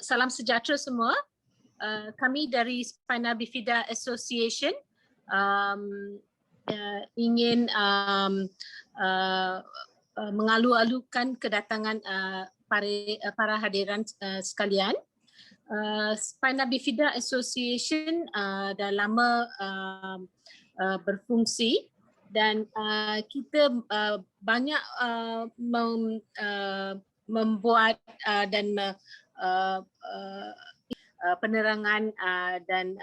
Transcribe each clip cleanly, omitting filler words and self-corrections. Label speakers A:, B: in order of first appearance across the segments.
A: Salam sejahtera semua. Kami dari Spina Bifida Association ingin mengalu-alukan kedatangan para hadiran sekalian. Spina Bifida Association dah lama berfungsi dan kita banyak membuat dan penerangan dan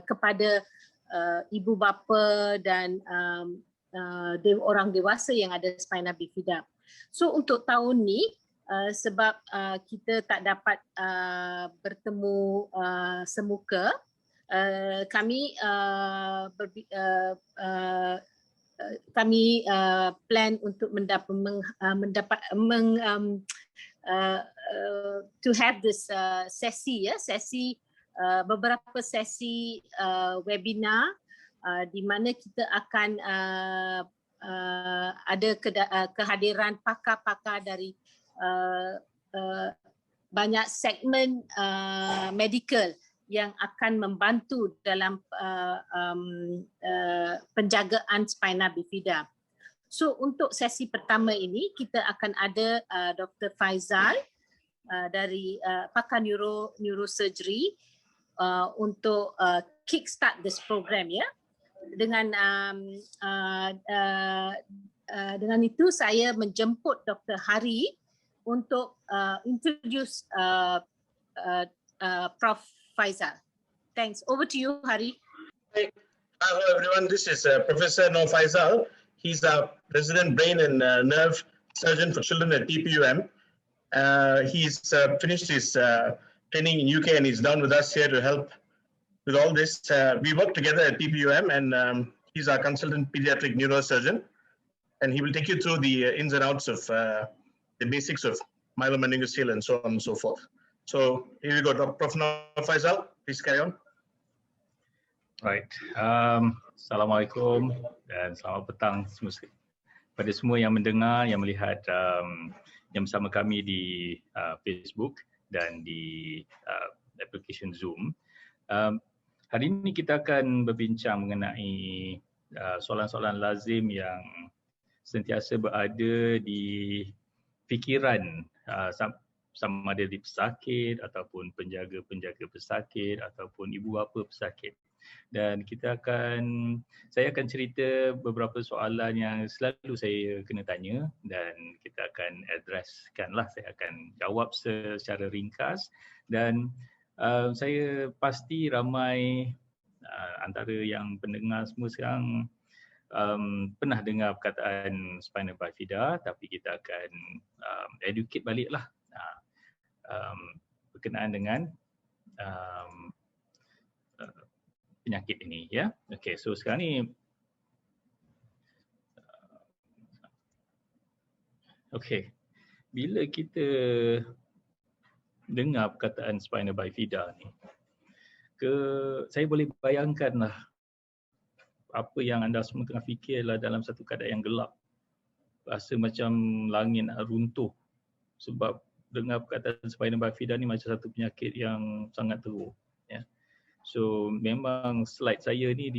A: kepada ibu bapa dan orang dewasa yang ada spina bifida. So untuk tahun ni sebab kita tak dapat bertemu semuka, kami plan untuk to have this sesi beberapa sesi webinar di mana kita akan ada kehadiran pakar-pakar dari banyak segmen medical yang akan membantu dalam penjagaan spina bifida. So untuk sesi pertama ini kita akan ada Dr. Faizal dari pakar neurosurgery untuk kickstart this program ya. Dengan itu saya menjemput Dr. Hari untuk introduce Prof. Faizal. Thanks. Over to you, Hari.
B: Hey. Hello everyone, this is Professor Noor Faizal. He's a resident brain and nerve surgeon for children at TPUM. He's finished his training in UK and he's down with us here to help with all this. We work together at TPUM and he's our consultant pediatric neurosurgeon, and he will take you through the ins and outs of the basics of myelomeningocele and so on and so forth. So here we go, Prof. Noor Faizal, please carry on.
C: Right. Assalamualaikum dan selamat petang pada semua yang mendengar, yang melihat yang bersama kami di Facebook dan di application Zoom. Hari ini kita akan berbincang mengenai soalan-soalan lazim yang sentiasa berada di fikiran sama ada di pesakit ataupun penjaga-penjaga pesakit ataupun ibu bapa pesakit. Dan saya akan cerita beberapa soalan yang selalu saya kena tanya dan kita akan addresskanlah, saya akan jawab secara ringkas. Dan saya pasti ramai antara yang pendengar semua sekarang pernah dengar perkataan spina bifida, tapi kita akan educate baliklah berkenaan dengan penyakit ini ya. Okey, so sekarang ni bila kita dengar perkataan spina bifida ni, saya boleh bayangkanlah apa yang anda semua tengah fikirlah dalam satu keadaan yang gelap. Rasa macam langit nak runtuh sebab dengar perkataan spina bifida ni macam satu penyakit yang sangat teruk ya. So memang slide saya ni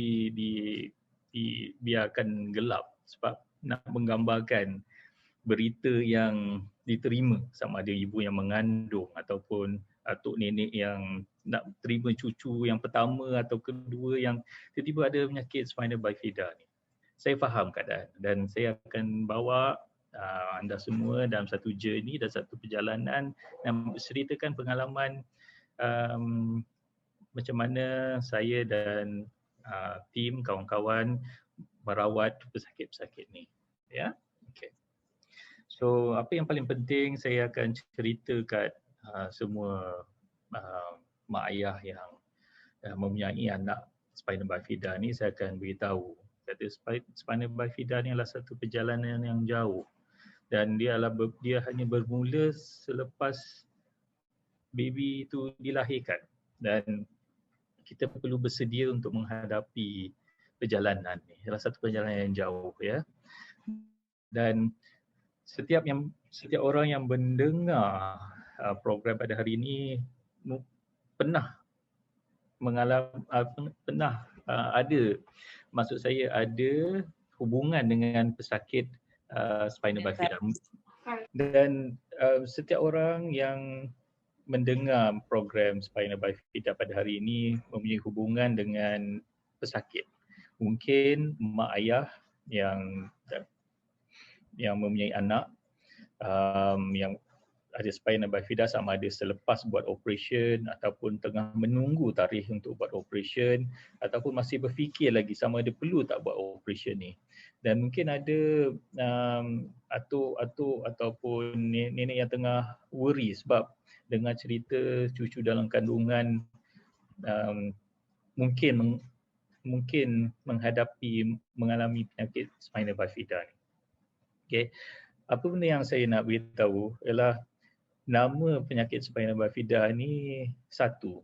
C: dibiarkan gelap sebab nak menggambarkan berita yang diterima, sama ada ibu yang mengandung ataupun atuk nenek yang nak terima cucu yang pertama atau kedua yang tiba-tiba ada penyakit spina bifida ni. Saya faham keadaan dan saya akan bawa anda semua dalam satu journey dan satu perjalanan yang menceritakan pengalaman macam mana saya dan tim kawan-kawan merawat pesakit-pesakit ni ya. Okey. So apa yang paling penting saya akan cerita kat semua mak ayah yang mempunyai anak spina bifida ni, saya akan beritahu kata spina bifida ni adalah satu perjalanan yang jauh dan dia hanya bermula selepas baby itu dilahirkan dan kita perlu bersedia untuk menghadapi perjalanan ni. Adalah satu perjalanan yang jauh ya. Dan setiap orang yang mendengar program pada hari ini pernah ada, maksud saya ada hubungan dengan pesakit spina bifida. Dan setiap orang yang mendengar program spina bifida pada hari ini mempunyai hubungan dengan pesakit. Mungkin mak ayah yang mempunyai anak yang ada spina bifida, sama ada selepas buat operation ataupun tengah menunggu tarikh untuk buat operation ataupun masih berfikir lagi sama ada perlu tak buat operation ni. Dan mungkin ada atuk-atuk ataupun nenek yang tengah worry sebab dengar cerita cucu dalam kandungan mungkin mengalami penyakit spina bifida ni. Okay. Apa benda yang saya nak beritahu ialah nama penyakit spina bifida ni satu,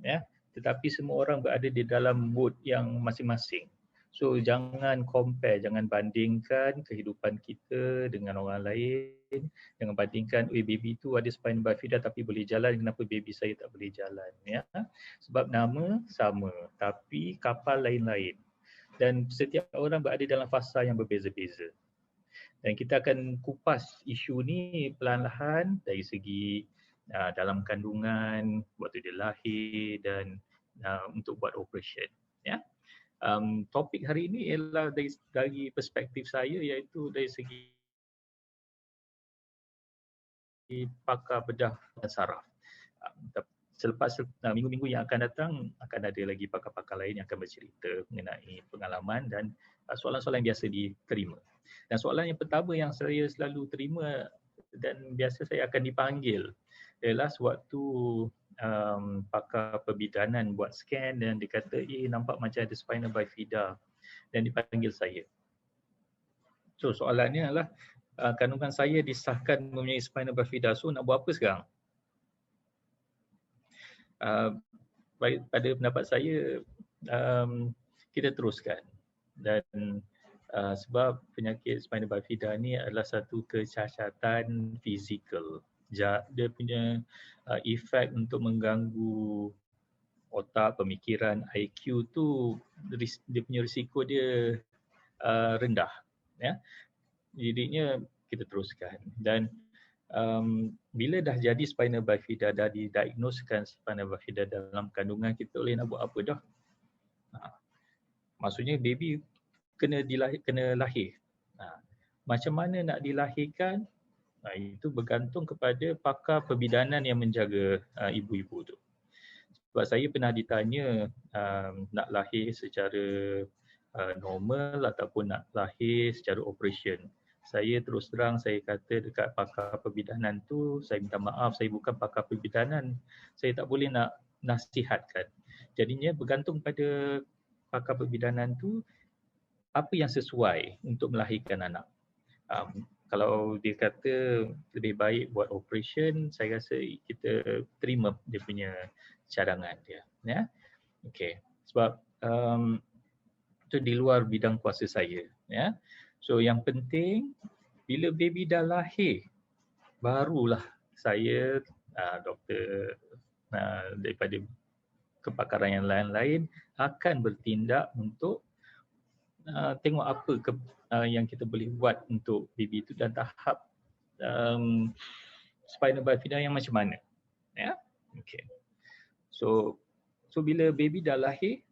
C: ya, tetapi semua orang berada di dalam mood yang masing-masing. So jangan compare, jangan bandingkan kehidupan kita dengan orang lain, jangan bandingkan baby tu ada spina bifida tapi boleh jalan, kenapa baby saya tak boleh jalan, ya. Sebab nama sama tapi kapal lain-lain dan setiap orang berada dalam fasa yang berbeza-beza. Dan kita akan kupas isu ni perlahan-lahan dari segi dalam kandungan, waktu dia lahir dan untuk buat operation. Ya. Topik hari ini ialah dari perspektif saya, iaitu dari segi pakar bedah dan saraf. Selepas minggu-minggu yang akan datang akan ada lagi pakar-pakar lain yang akan bercerita mengenai pengalaman dan soalan-soalan yang biasa diterima. Dan soalan yang pertama yang saya selalu terima dan biasa saya akan dipanggil ialah sewaktu pakar perbidanan buat scan dan dia kata nampak macam ada spina bifida dan dipanggil saya. So soalannya adalah kandungan saya disahkan mempunyai spina bifida, so nak buat apa sekarang? Pada pendapat saya kita teruskan dan sebab penyakit spina bifida ni adalah satu kecacatan fizikal. Dia punya efek untuk mengganggu otak, pemikiran, IQ tu dia punya risiko dia rendah, ya. Jadinya kita teruskan dan bila dah jadi spina bifida, dah didiagnoskan spina bifida dalam kandungan, kita boleh nak buat apa dah? Maksudnya baby kena lahir. Macam mana nak dilahirkan? Itu bergantung kepada pakar perbidanan yang menjaga ibu-ibu tu. Sebab saya pernah ditanya nak lahir secara normal ataupun nak lahir secara operation. Saya terus terang saya kata dekat pakar perbidanan tu, saya minta maaf, saya bukan pakar perbidanan. Saya tak boleh nak nasihatkan. Jadinya bergantung pada pakar perbidanan tu apa yang sesuai untuk melahirkan anak. Kalau dia kata lebih baik buat operation, saya rasa kita terima dia punya cadangan dia. Ya? Okay. Sebab itu di luar bidang kuasa saya. Ya? So yang penting, bila baby dah lahir, barulah saya, doktor daripada kepakaran yang lain-lain akan bertindak untuk tengok apa yang kita boleh buat untuk baby itu dan tahap spina bifida yang macam mana. Ya? Okay. So bila baby dah lahir,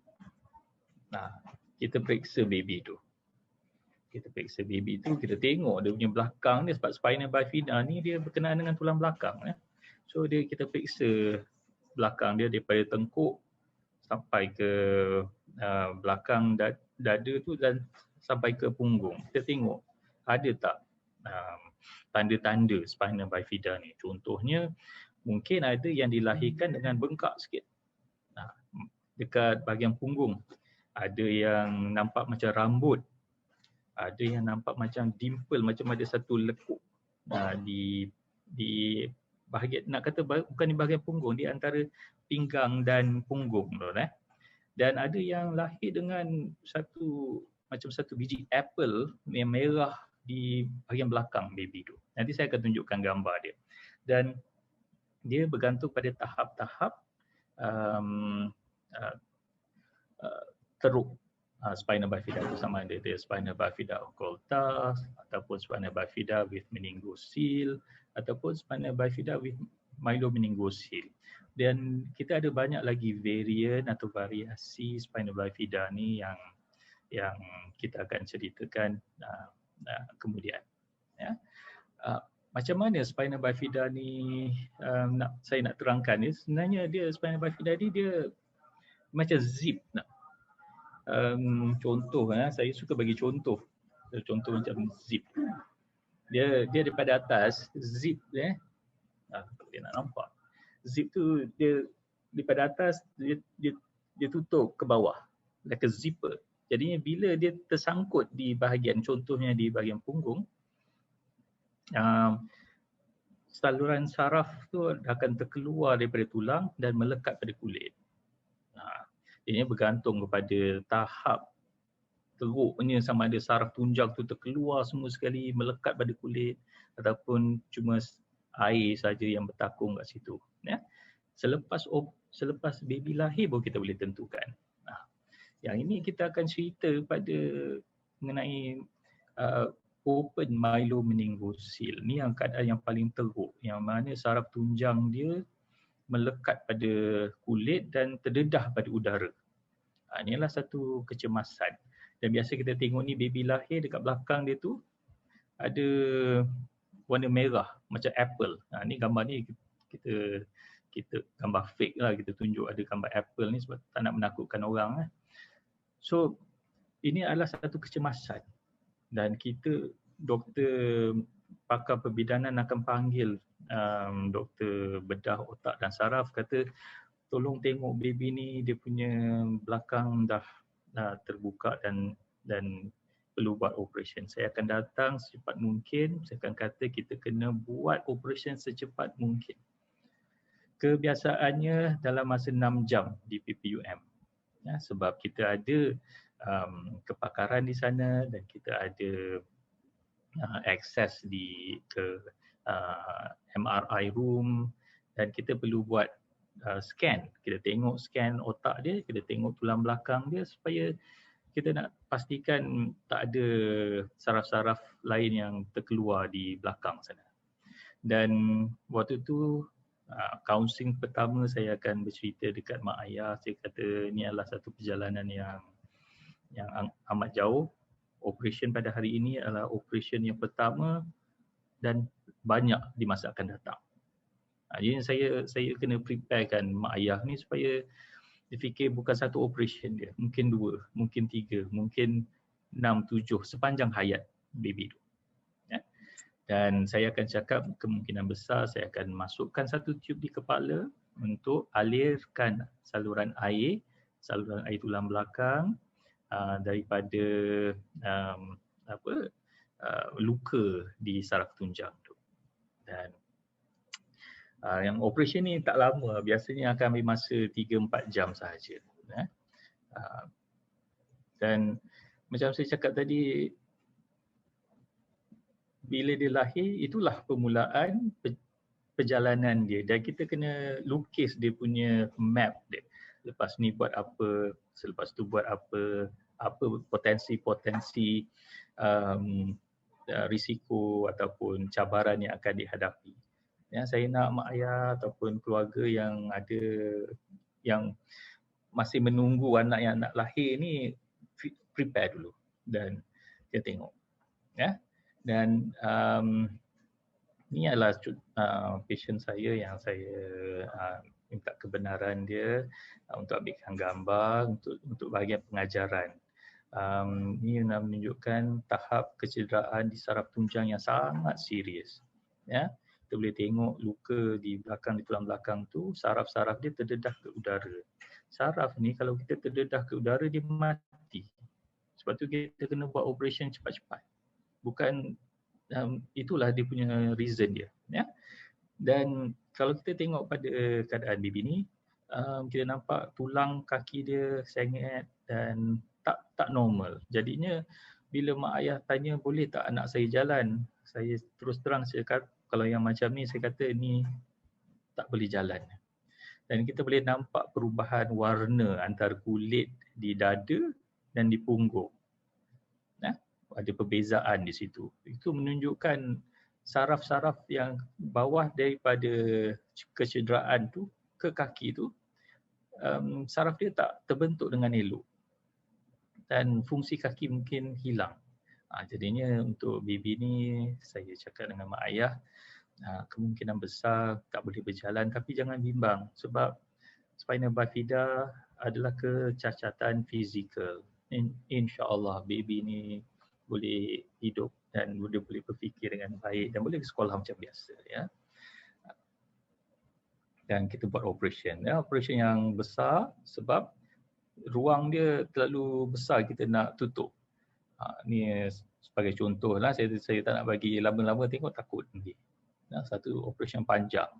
C: kita periksa baby tu. Kita tengok dia punya belakang dia, sebab spina bifida ni dia berkenaan dengan tulang belakang. Ya? So kita periksa belakang dia daripada tengkuk sampai ke belakang dada tu dan sampai ke punggung. Kita tengok ada tak tanda-tanda spina bifida ni. Contohnya mungkin ada yang dilahirkan dengan bengkak sikit dekat bahagian punggung. Ada yang nampak macam rambut. Ada yang nampak macam dimple, macam ada satu lekuk di bahagian, nak kata bukan di bahagian punggung, di antara pinggang dan punggung. Dan ada yang lahir dengan macam satu biji apple yang merah di bahagian belakang baby tu. Nanti saya akan tunjukkan gambar dia. Dan dia bergantung pada tahap-tahap um, uh, teruk spina bifida itu, sama ada dia spina bifida occulta ataupun spina bifida with meningocele ataupun spina bifida with myelomeningocele. Dan kita ada banyak lagi varian atau variasi spina bifida ni yang kita akan ceritakan kemudian. Ya. Macam mana spina bifida ni saya nak terangkan ni, sebenarnya dia spina bifida ni dia macam zip nak. Contoh saya suka bagi contoh macam zip. Dia daripada atas zip dia nak nampak. Zip tu dia daripada atas dia tutup ke bawah like a zipper. Jadinya bila dia tersangkut di bahagian, contohnya di bahagian punggung, saluran saraf tu akan terkeluar daripada tulang dan melekat pada kulit. Ini bergantung kepada tahap teruknya, sama ada saraf tunjang tu terkeluar semua sekali melekat pada kulit ataupun cuma air saja yang bertakung kat situ. Ya. Selepas baby lahir baru kita boleh tentukan. Yang ini kita akan cerita mengenai open myelomeningocele. Ni yang keadaan yang paling teruk, yang mana saraf tunjang dia melekat pada kulit dan terdedah pada udara. Ini adalah satu kecemasan. Dan biasa kita tengok ni baby lahir, dekat belakang dia tu ada warna merah macam apple. Ni gambar ni kita gambar fake lah, kita tunjuk ada gambar apple ni sebab tak nak menakutkan orang. So ini adalah satu kecemasan dan kita doktor pakar perbidanan akan panggil doktor bedah otak dan saraf, kata tolong tengok baby ni, dia punya belakang dah terbuka dan perlu buat operation. Saya akan datang secepat mungkin, saya akan kata kita kena buat operation secepat mungkin. Kebiasaannya dalam masa 6 jam di PPUM. Ya, sebab kita ada kepakaran di sana dan kita ada akses ke MRI room dan kita perlu buat scan. Kita tengok scan otak dia, kita tengok tulang belakang dia supaya kita nak pastikan tak ada saraf-saraf lain yang terkeluar di belakang sana. Dan waktu tu counselling pertama saya akan bercerita dekat mak ayah. Saya kata ni adalah satu perjalanan yang amat jauh. Operation pada hari ini adalah operation yang pertama dan banyak di masa akan datang. Jadi saya kena preparekan mak ayah ni supaya dia fikir bukan satu operation dia, mungkin 2, mungkin 3, mungkin 6, 7 sepanjang hayat baby tu. Ya. Dan saya akan cakap kemungkinan besar saya akan masukkan satu tube di kepala untuk alirkan saluran air tulang belakang daripada luka di saraf tunjang tu. Dan yang operation ni tak lama, biasanya akan ambil masa 3-4 jam sahaja. Dan macam saya cakap tadi, bila dia lahir, itulah permulaan perjalanan dia dan kita kena lukis dia punya map dia. Lepas ni buat apa, selepas tu buat apa potensi-potensi risiko ataupun cabaran yang akan dihadapi. Ya, saya nak mak ayah ataupun keluarga yang masih menunggu anak yang nak lahir ni prepare dulu dan dia tengok. Ya. Dan ni adalah patient saya yang saya minta kebenaran dia untuk ambilkan gambar untuk bahagian pengajaran. Ini menunjukkan tahap kecederaan di saraf tunjang yang sangat serius. Ya. Kita boleh tengok luka di tulang belakang tu, saraf-saraf dia terdedah ke udara. Saraf ni kalau kita terdedah ke udara dia mati. Sebab tu kita kena buat operation cepat-cepat. Bukan itulah dia punya reason dia. Ya. Dan kalau kita tengok pada keadaan baby ni, kita nampak tulang kaki dia sengit dan tak normal. Jadinya bila mak ayah tanya boleh tak anak saya jalan, saya terus terang saya kata kalau yang macam ni saya kata ni tak boleh jalan. Dan kita boleh nampak perubahan warna antara kulit di dada dan di punggung. Ada perbezaan di situ. Itu menunjukkan saraf-saraf yang bawah daripada kecederaan tu ke kaki tu, saraf dia tak terbentuk dengan elok. Dan fungsi kaki mungkin hilang. Jadinya untuk baby ni saya cakap dengan mak ayah, kemungkinan besar tak boleh berjalan, tapi jangan bimbang sebab spina bifida adalah kecacatan fizikal. InsyaAllah baby ni boleh hidup dan boleh berfikir dengan baik dan boleh sekolah macam biasa, ya. Dan kita buat operation, ya, operation yang besar sebab ruang dia terlalu besar kita nak tutup. Ni sebagai contoh lah, saya tak nak bagi lama-lama tengok takut nanti. Satu operation panjang.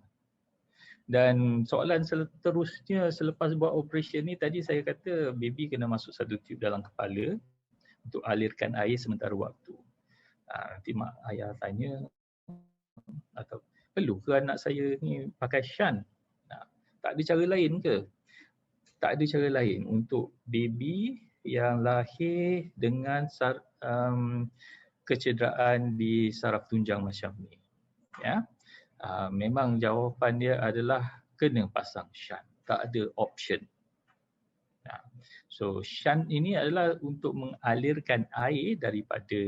C: Dan soalan seterusnya selepas buat operation ni, tadi saya kata baby kena masuk satu tube dalam kepala untuk alirkan air sementara waktu. Nanti mak ayah tanya, atau perlu ke anak saya ni pakai shunt? Tak ada cara lain ke? Tak ada cara lain untuk baby yang lahir dengan kecederaan di saraf tunjang macam ni. Ya. Memang jawapan dia adalah kena pasang shunt. Tak ada option. So shunt ini adalah untuk mengalirkan air daripada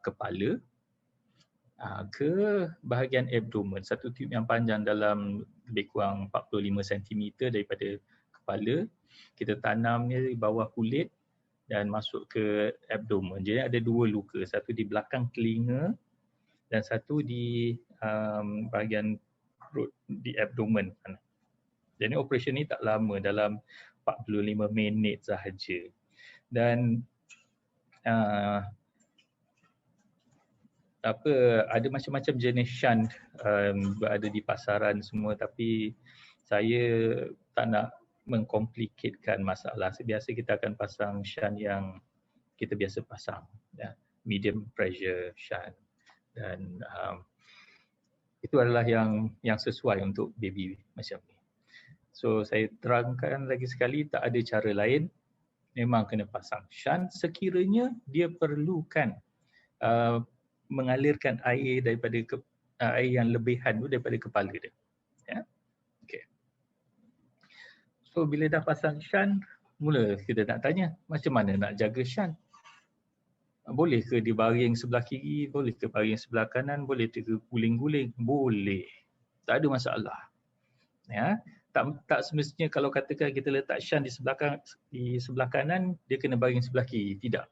C: kepala ke bahagian abdomen. Satu tube yang panjang dalam lebih kurang 45 cm daripada kepala. Kita tanamnya di bawah kulit dan masuk ke abdomen. Jadi ada dua luka. Satu di belakang telinga dan satu di bahagian perut, di abdomen. Jadi operasi ni tak lama, dalam 45 minit sahaja. Dan ada macam-macam jenis shunt berada di pasaran semua, tapi saya tak nak mengkomplikatkan masalah. Biasa kita akan pasang shunt yang kita biasa pasang, ya, medium pressure shunt, dan itu adalah yang sesuai untuk baby macam ni. So saya terangkan lagi sekali, tak ada cara lain, memang kena pasang shunt sekiranya dia perlukan mengalirkan air daripada air yang lebihan tu daripada kepala dia. Ya. Okay. So bila dah pasang shunt, mula kita nak tanya macam mana nak jaga shunt. Boleh ke dibaring sebelah kiri, boleh ke baring sebelah kanan, boleh ke guling-guling? Boleh. Tak ada masalah. Ya. Tak semestinya kalau katakan kita letak shunt di sebelah kanan, dia kena baring sebelah kiri. Tidak.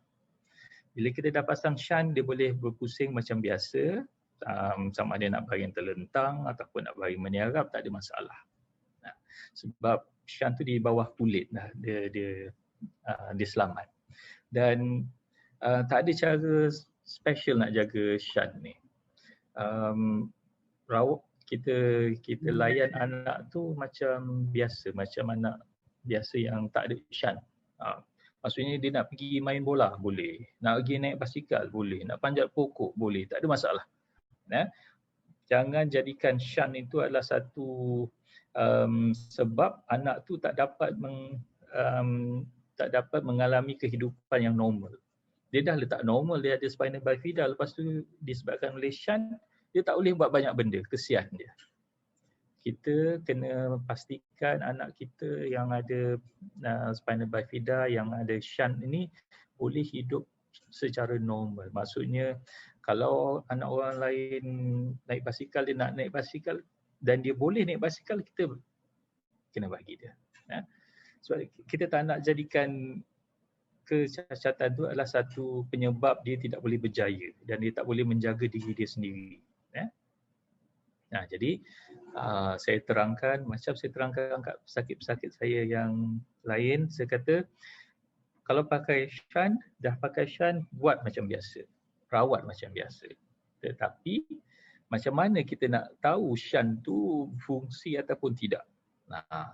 C: Bila kita dah pasang shunt, dia boleh berpusing macam biasa, sama ada nak baring terlentang ataupun nak baring meniarap, tak ada masalah. Sebab shunt tu di bawah kulit dah, dia selamat. Dan tak ada cara special nak jaga shunt ni. Kita layan anak tu macam biasa, macam anak biasa yang tak ada shunt. Maksudnya dia nak pergi main bola, boleh. Nak pergi naik basikal, boleh. Nak panjat pokok, boleh. Tak ada masalah. Ya? Jangan jadikan shunt itu adalah satu sebab anak tu tak dapat mengalami kehidupan yang normal. Dia dah letak normal, dia ada spina bifida, lepas tu disebabkan oleh shunt, dia tak boleh buat banyak benda, kesian dia. Kita kena pastikan anak kita yang ada spina bifida, yang ada shunt ini boleh hidup secara normal. Maksudnya kalau anak orang lain naik basikal, dia nak naik basikal dan dia boleh naik basikal, kita kena bagi dia. Ya. Sebab kita tak nak jadikan kecacatan itu adalah satu penyebab dia tidak boleh berjaya dan dia tak boleh menjaga diri dia sendiri. Ya. Nah, jadi saya terangkan, macam saya terangkan kat pesakit-pesakit saya yang lain, saya kata kalau pakai shunt, dah pakai shunt, buat macam biasa, rawat macam biasa. Tetapi macam mana kita nak tahu shunt tu fungsi ataupun tidak? Nah,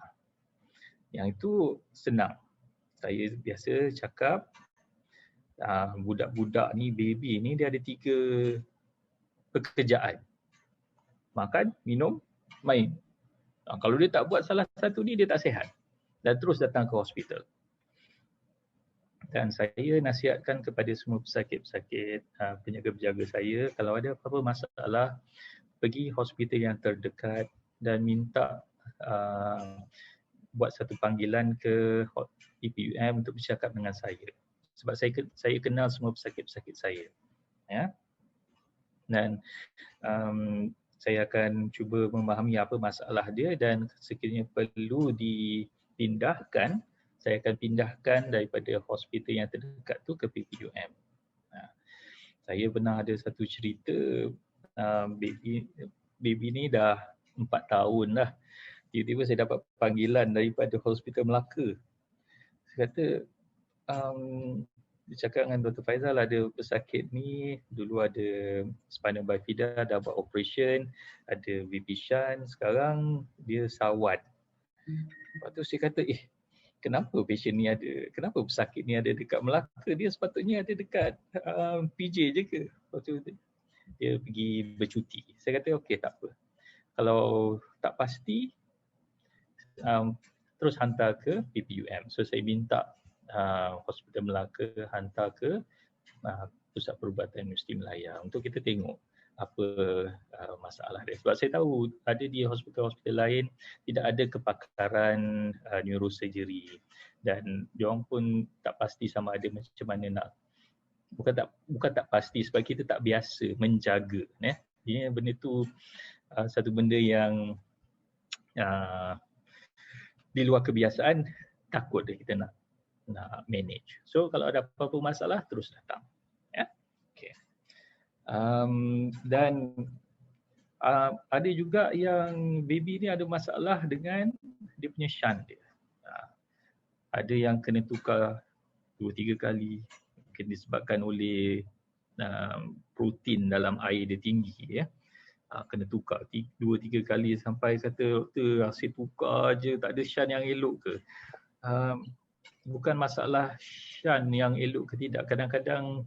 C: yang itu senang. Saya biasa cakap budak-budak ni, baby ni, dia ada 3 pekerjaan. Makan, minum, main. Kalau dia tak buat salah satu ni, dia tak sihat dan terus datang ke hospital. Dan saya nasihatkan kepada semua pesakit-pesakit, penjaga-penjaga saya, kalau ada apa-apa masalah, pergi hospital yang terdekat dan minta buat satu panggilan ke TPUM untuk bercakap dengan saya. Sebab saya kenal semua pesakit-pesakit saya. Ya. Dan saya akan cuba memahami apa masalah dia, dan sekiranya perlu dipindahkan, saya akan pindahkan daripada hospital yang terdekat tu ke PPUM. Saya pernah ada satu cerita, baby ni dah 4 tahun dah. Tiba-tiba saya dapat panggilan daripada Hospital Melaka. Saya kata, dia cakap dengan Dr. Faizal, ada pesakit ni dulu ada spinal bifida, dah buat operation, ada VP shunt, sekarang dia sawat. Lepas tu saya kata, kenapa patient ni ada, kenapa pesakit ni ada dekat Melaka, dia sepatutnya ada dekat PJ je ke? Lepas tu dia pergi bercuti. Saya kata okey, tak apa. Kalau tak pasti, terus hantar ke PPUM. So saya minta Hospital Melaka hantar ke Pusat Perubatan Universiti Melaya untuk kita tengok apa masalah dia. Sebab saya tahu ada di hospital-hospital lain tidak ada kepakaran neurosurgery, dan diorang pun tak pasti sama ada macam mana nak, bukan tak pasti, sebab kita tak biasa menjaga. Dia benda tu satu benda yang di luar kebiasaan, takut dia kita nak manage. So kalau ada apa-apa masalah, terus datang. Ya? Okay. Dan ada juga yang baby ni ada masalah dengan dia punya shunt dia. Ada yang kena tukar 2-3 kali, mungkin disebabkan oleh protein dalam air dia tinggi, ya. Kena tukar 2-3 kali sampai kata, doktor asyik tukar je, tak ada shunt yang elok ke? Bukan masalah shunt yang elok ke tidak. Kadang-kadang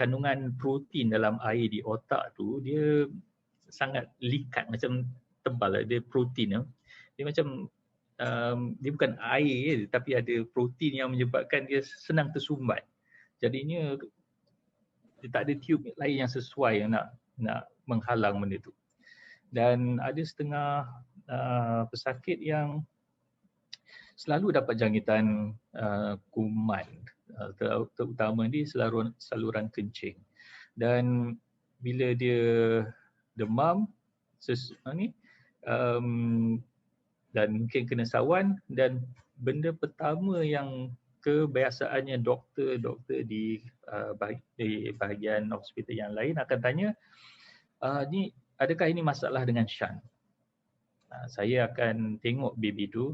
C: kandungan protein dalam air di otak tu dia sangat likat, macam tebal, dia protein. Dia macam dia bukan air tapi ada protein yang menyebabkan dia senang tersumbat. Jadinya dia tak ada tube lain yang sesuai yang nak menghalang benda tu. Dan ada setengah pesakit yang selalu dapat jangkitan kuman, terutama di saluran kencing. Dan bila dia demam dan mungkin kena sawan, dan benda pertama yang kebiasaannya doktor di bahagian hospital yang lain akan tanya, ni adakah ini masalah dengan shunt? Saya akan tengok baby tu,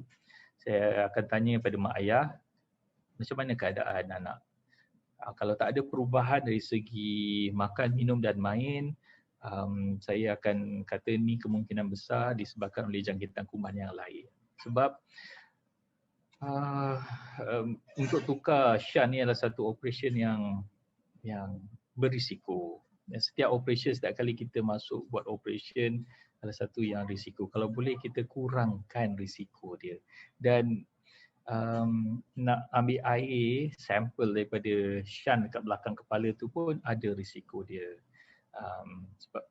C: saya akan tanya pada mak ayah, macam mana keadaan anak? Kalau tak ada perubahan dari segi makan, minum dan main, saya akan kata ni kemungkinan besar disebabkan oleh jangkitan kuman yang lain. Sebab untuk tukar shunt ni adalah satu operation yang berisiko. Dan setiap operation, setiap kali kita masuk buat operation, adalah satu yang risiko. Kalau boleh kita kurangkan risiko dia. Dan nak ambil air sampel daripada shunt dekat belakang kepala tu pun ada risiko dia. Sebab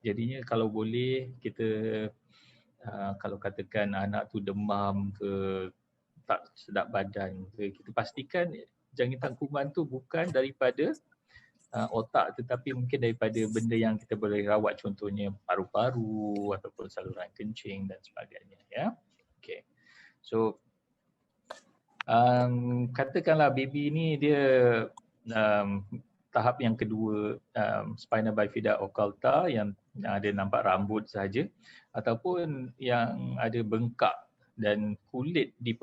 C: jadinya kalau boleh kita kalau katakan anak tu demam ke, tak sedap badan ke, kita pastikan jangkitan kuman tu bukan daripada otak, tetapi mungkin daripada benda yang kita boleh rawat, contohnya paru-paru ataupun saluran kencing dan sebagainya, ya. Okay. So katakanlah baby ni dia tahap yang kedua, spina bifida occulta yang ada nampak rambut sahaja, ataupun yang ada bengkak dan kulit di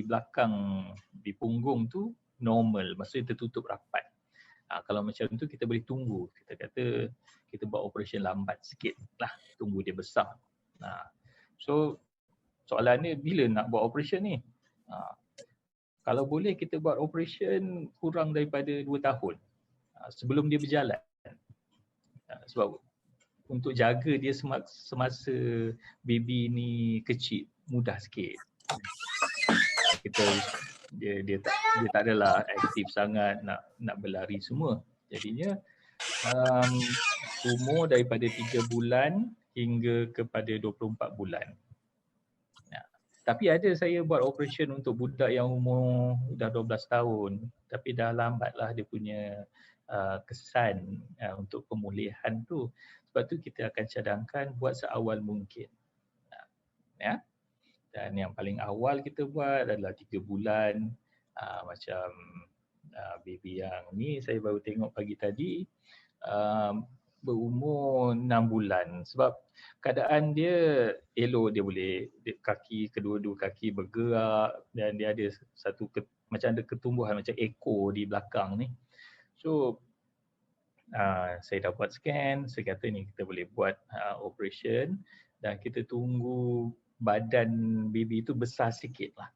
C: belakang di punggung tu normal, maksudnya tertutup rapat. Kalau macam tu kita boleh tunggu, kita kata kita buat operation lambat sikit lah, tunggu dia besar. So soalannya bila nak buat operation ni? Kalau boleh kita buat operation kurang daripada 2 tahun sebelum dia berjalan. Sebab untuk jaga dia semasa baby ni kecil mudah sikit. Kita dia tak adalah aktif sangat nak berlari semua. Jadinya umur daripada 3 bulan hingga kepada 24 bulan. Tapi ada saya buat operation untuk budak yang umur dah 12 tahun, tapi dah lambatlah dia punya kesan untuk pemulihan tu. Sebab tu kita akan cadangkan buat seawal mungkin. Ya. Dan yang paling awal kita buat adalah 3 bulan. Macam baby yang ni saya baru tengok pagi tadi, berumur 6 bulan. Sebab keadaan dia elok, dia boleh kaki, kedua-dua kaki bergerak dan dia ada satu macam ada ketumbuhan macam ekor di belakang ni. So saya dah buat scan, saya kata ni kita boleh buat operation dan kita tunggu badan baby tu besar sikit lah.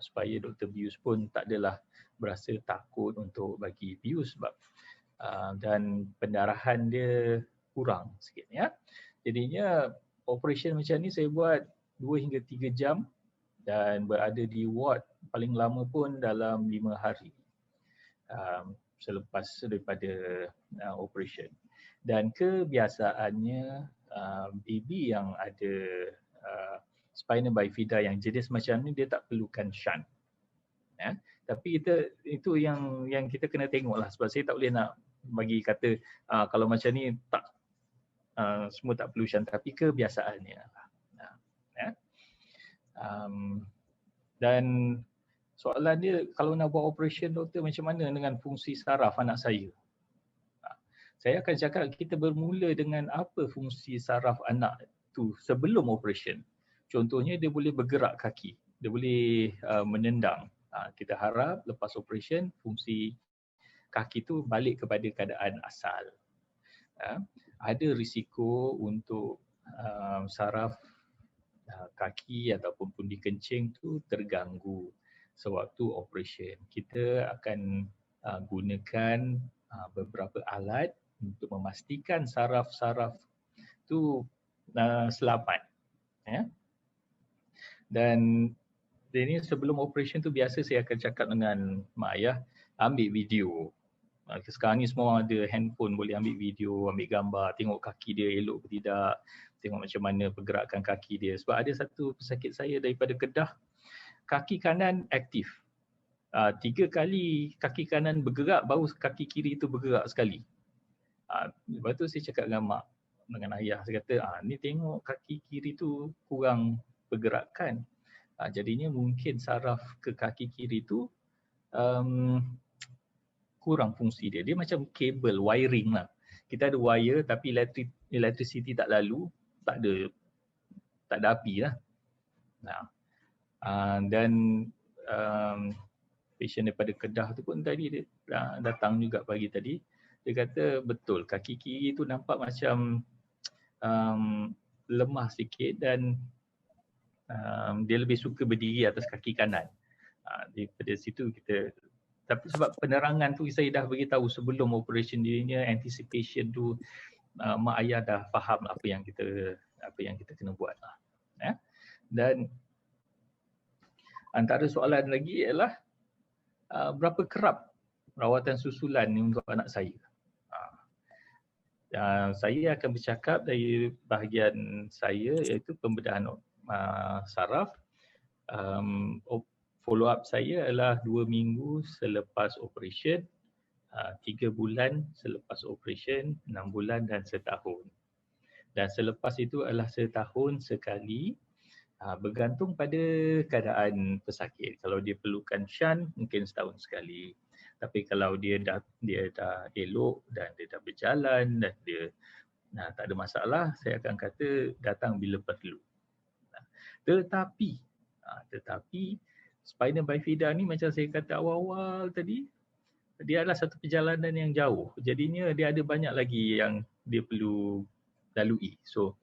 C: Supaya Dr. Bius pun tak adalah berasa takut untuk bagi bius sebab dan pendarahan dia kurang sikit ya. Jadinya operation macam ni saya buat 2 hingga 3 jam dan berada di ward paling lama pun dalam 5 hari selepas daripada operation. Dan kebiasaannya baby yang ada spina bifida yang jenis macam ni dia tak perlukan shunt. Ya. Tapi itu yang kita kena tengoklah sebab saya tak boleh nak bagi kata kalau macam ni tak semua tak perlu shunt, tapi kebiasaannya. Ya. Dan soalan dia kalau nak buat operation doktor macam mana dengan fungsi saraf anak saya? Saya akan cakap kita bermula dengan apa fungsi saraf anak tu sebelum operation. Contohnya dia boleh bergerak kaki, dia boleh menendang. Kita harap lepas operation fungsi kaki tu balik kepada keadaan asal. Ada risiko untuk saraf kaki ataupun pundi kencing tu terganggu sewaktu operation. Kita akan gunakan beberapa alat untuk memastikan saraf-saraf tu selamat. Ya. Dan ini sebelum operation tu biasa saya akan cakap dengan mak ayah ambil video. Sekarang ni semua ada handphone, boleh ambil video, ambil gambar, tengok kaki dia elok ke tidak, tengok macam mana pergerakan kaki dia. Sebab ada satu pesakit saya daripada Kedah, kaki kanan aktif. 3 kali kaki kanan bergerak, baru kaki kiri tu bergerak sekali. Lepas tu saya cakap dengan mak, dengan ayah, saya kata, ni tengok kaki kiri tu kurang pergerakan. Jadinya mungkin saraf ke kaki kiri tu kurang fungsi dia. Dia macam kabel, wiring lah. Kita ada wire tapi electricity tak lalu, tak ada api lah. Dan patient daripada Kedah tu pun tadi dia datang juga pagi tadi. Dia kata betul kaki kiri tu nampak macam lemah sikit dan dia lebih suka berdiri atas kaki kanan. Daripada situ kita, tapi sebab penerangan tu saya dah beritahu sebelum operation dirinya, anticipation tu mak ayah dah faham apa yang kita kena buat lah. Ya. Dan antara soalan lagi ialah berapa kerap rawatan susulan ni untuk anak saya. Saya akan bercakap dari bahagian saya iaitu pembedahan saraf. Follow up saya adalah 2 minggu selepas operation, 3 bulan selepas operation, 6 bulan dan setahun. Dan selepas itu adalah setahun sekali, bergantung pada keadaan pesakit. Kalau dia perlukan shunt mungkin setahun sekali. Tapi kalau dia dah elok dan dia dah berjalan dan dia tak ada masalah, saya akan kata datang bila perlu. Tetapi spina bifida ni macam saya kata awal-awal tadi, dia adalah satu perjalanan yang jauh. Jadinya dia ada banyak lagi yang dia perlu lalui. So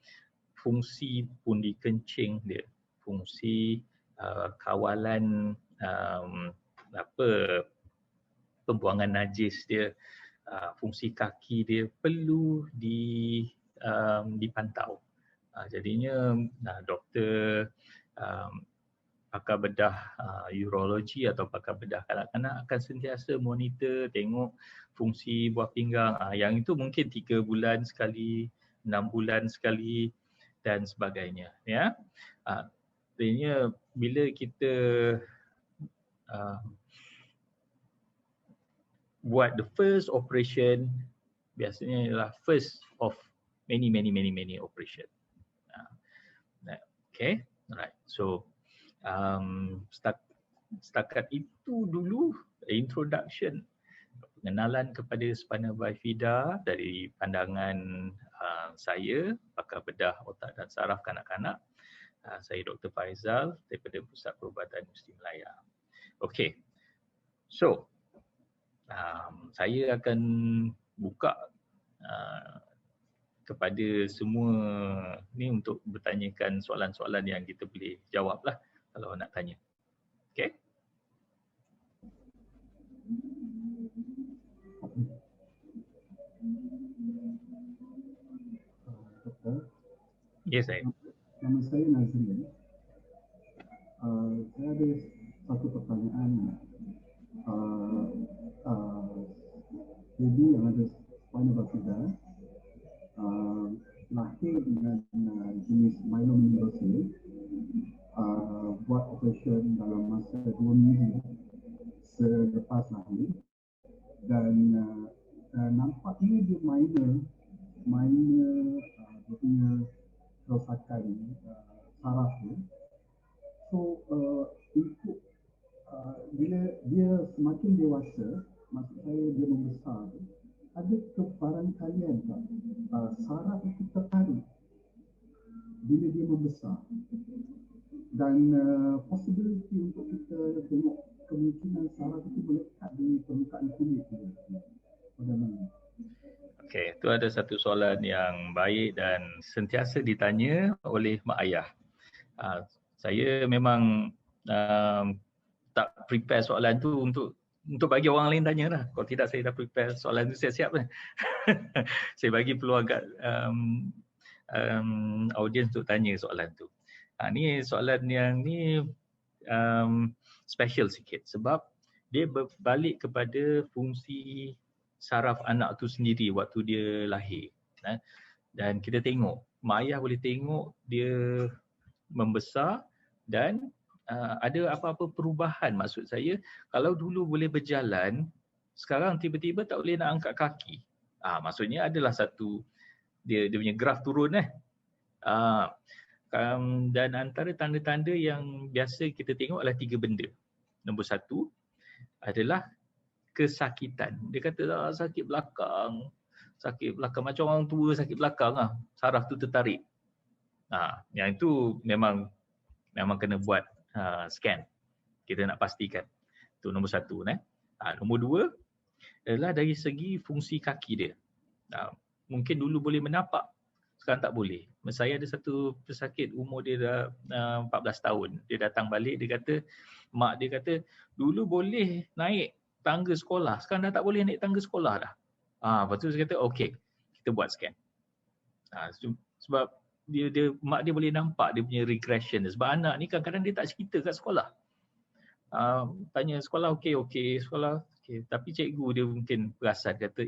C: fungsi pundi kencing dia, fungsi kawalan pembuangan najis dia, fungsi kaki dia perlu dipantau. Jadinya doktor pakar bedah urologi atau pakar bedah kanak-kanak akan sentiasa monitor, tengok fungsi buah pinggang. Yang itu mungkin 3 bulan sekali, 6 bulan sekali dan sebagainya. Ya, artinya bila kita buat the first operation, biasanya ialah first of many operation. Okay, alright. So setakat itu dulu introduction, pengenalan kepada spina bifida dari pandangan saya, pakar bedah otak dan saraf kanak-kanak. Saya Dr. Faizal daripada Pusat Perubatan Musti Melaya. Okay, so saya akan buka kepada semua ni untuk bertanyakan soalan-soalan yang kita boleh jawab lah kalau nak tanya. Okay? Yes, saya.
D: Nama saya Nazri. Saya ada satu pertanyaan. Jadi yang ada spina bifida lahir dengan jenis myelofibrosis, buat operation dalam masa 2 minggu selepas lahir, dan nampaknya dia minor dia punya kerosakan saraf dia. So untuk bila dia semakin dewasa, maksud saya dia membesar, ada kebarangkalian tak saraf itu tertarik bila dia membesar, dan possibility untuk kita tengok kemungkinan saraf itu melekat di permukaan kulit dia. Bagaimana?
C: Okey, itu ada satu soalan yang baik dan sentiasa ditanya oleh mak ayah. Saya memang tak prepare soalan tu untuk bagi orang lain tanya lah. Kalau tidak saya dah prepare soalan tu siap-siap lah. Saya bagi peluang kat audience untuk tanya soalan tu. Ni soalan yang ni special sikit sebab dia berbalik kepada fungsi saraf anak tu sendiri waktu dia lahir. Dan kita tengok, mak ayah boleh tengok dia membesar dan ada apa-apa perubahan. Maksud saya, kalau dulu boleh berjalan, sekarang tiba-tiba tak boleh nak angkat kaki. Maksudnya adalah satu, dia punya graf turun . Dan antara tanda-tanda yang biasa kita tengok adalah 3 benda. Nombor 1 adalah kesakitan. Dia kata sakit belakang macam orang tua sakit belakang saraf tu tertarik. Yang itu memang kena buat scan. Kita nak pastikan. Itu nombor 1 . Nombor 2 adalah dari segi fungsi kaki dia. Mungkin dulu boleh menapak, sekarang tak boleh. Saya ada satu pesakit umur dia dah 14 tahun. Dia datang balik, mak dia kata dulu boleh naik tangga sekolah, sekarang dah tak boleh naik tangga sekolah dah. Lepas tu saya kata okey, kita buat scan. Sebab mak dia boleh nampak dia punya regression. Sebab anak ni kadang-kadang dia tak cerita kat sekolah. Tanya sekolah okey, sekolah okey, tapi cikgu dia mungkin perasan, kata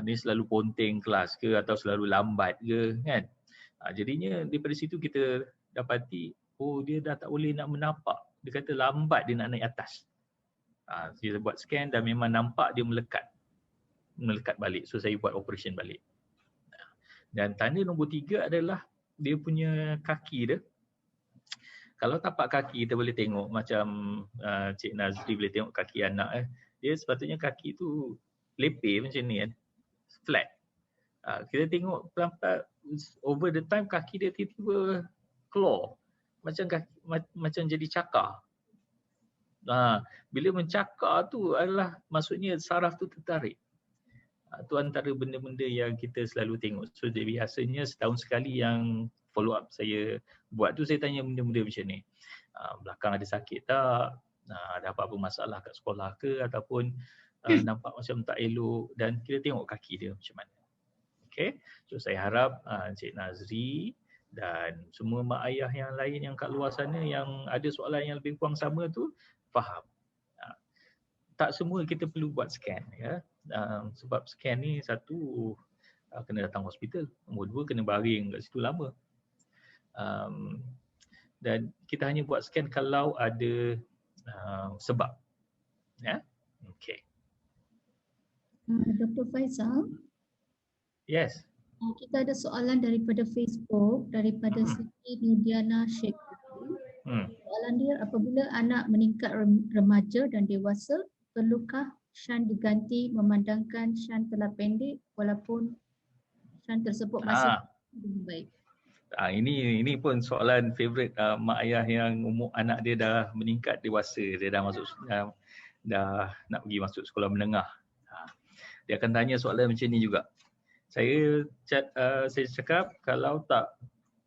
C: ni selalu ponteng kelas ke atau selalu lambat ke kan. Jadinya daripada situ kita dapati dia dah tak boleh nak menapak. Dia kata lambat dia nak naik atas. Saya buat scan dan memang nampak dia melekat balik. So saya buat operation balik. Dan tanda nombor 3 adalah dia punya kaki dia. Kalau tapak kaki kita boleh tengok macam Cik Nazri boleh tengok kaki anak dia sepatutnya kaki tu lepeh macam ni kan. Flat. Kita tengok pelan-pelan over the time kaki dia tiba-tiba claw. Macam jadi cakar. Bila mencakar tu adalah maksudnya saraf tu tertarik. Itu antara benda-benda yang kita selalu tengok. So biasanya setahun sekali yang follow up saya buat tu, saya tanya benda-benda macam ni. Belakang ada sakit tak? Ada apa-apa masalah kat sekolah ke? Ataupun nampak macam tak elok, dan kita tengok kaki dia macam mana. Okay, so saya harap Encik Nazri dan semua mak ayah yang lain yang kat luar sana yang ada soalan yang lebih kurang sama tu faham. Tak semua kita perlu buat scan ya. Sebab scan ni satu kena datang hospital, nombor dua kena baring kat situ lama. Dan kita hanya buat scan kalau ada sebab. Ya. Okay.
E: Dr. Faizal.
C: Yes.
E: Kita ada soalan daripada Facebook, daripada Siti Nudiana Sheikh. Soalan dia, apabila anak meningkat remaja dan dewasa, perlukah shunt diganti memandangkan shunt telah pendek walaupun shunt tersebut masih lebih baik?
C: Ini pun soalan favorite mak ayah yang umur anak dia dah meningkat dewasa, dia dah masuk dah nak pergi masuk sekolah menengah. Dia akan tanya soalan macam ni juga. Saya cakap kalau tak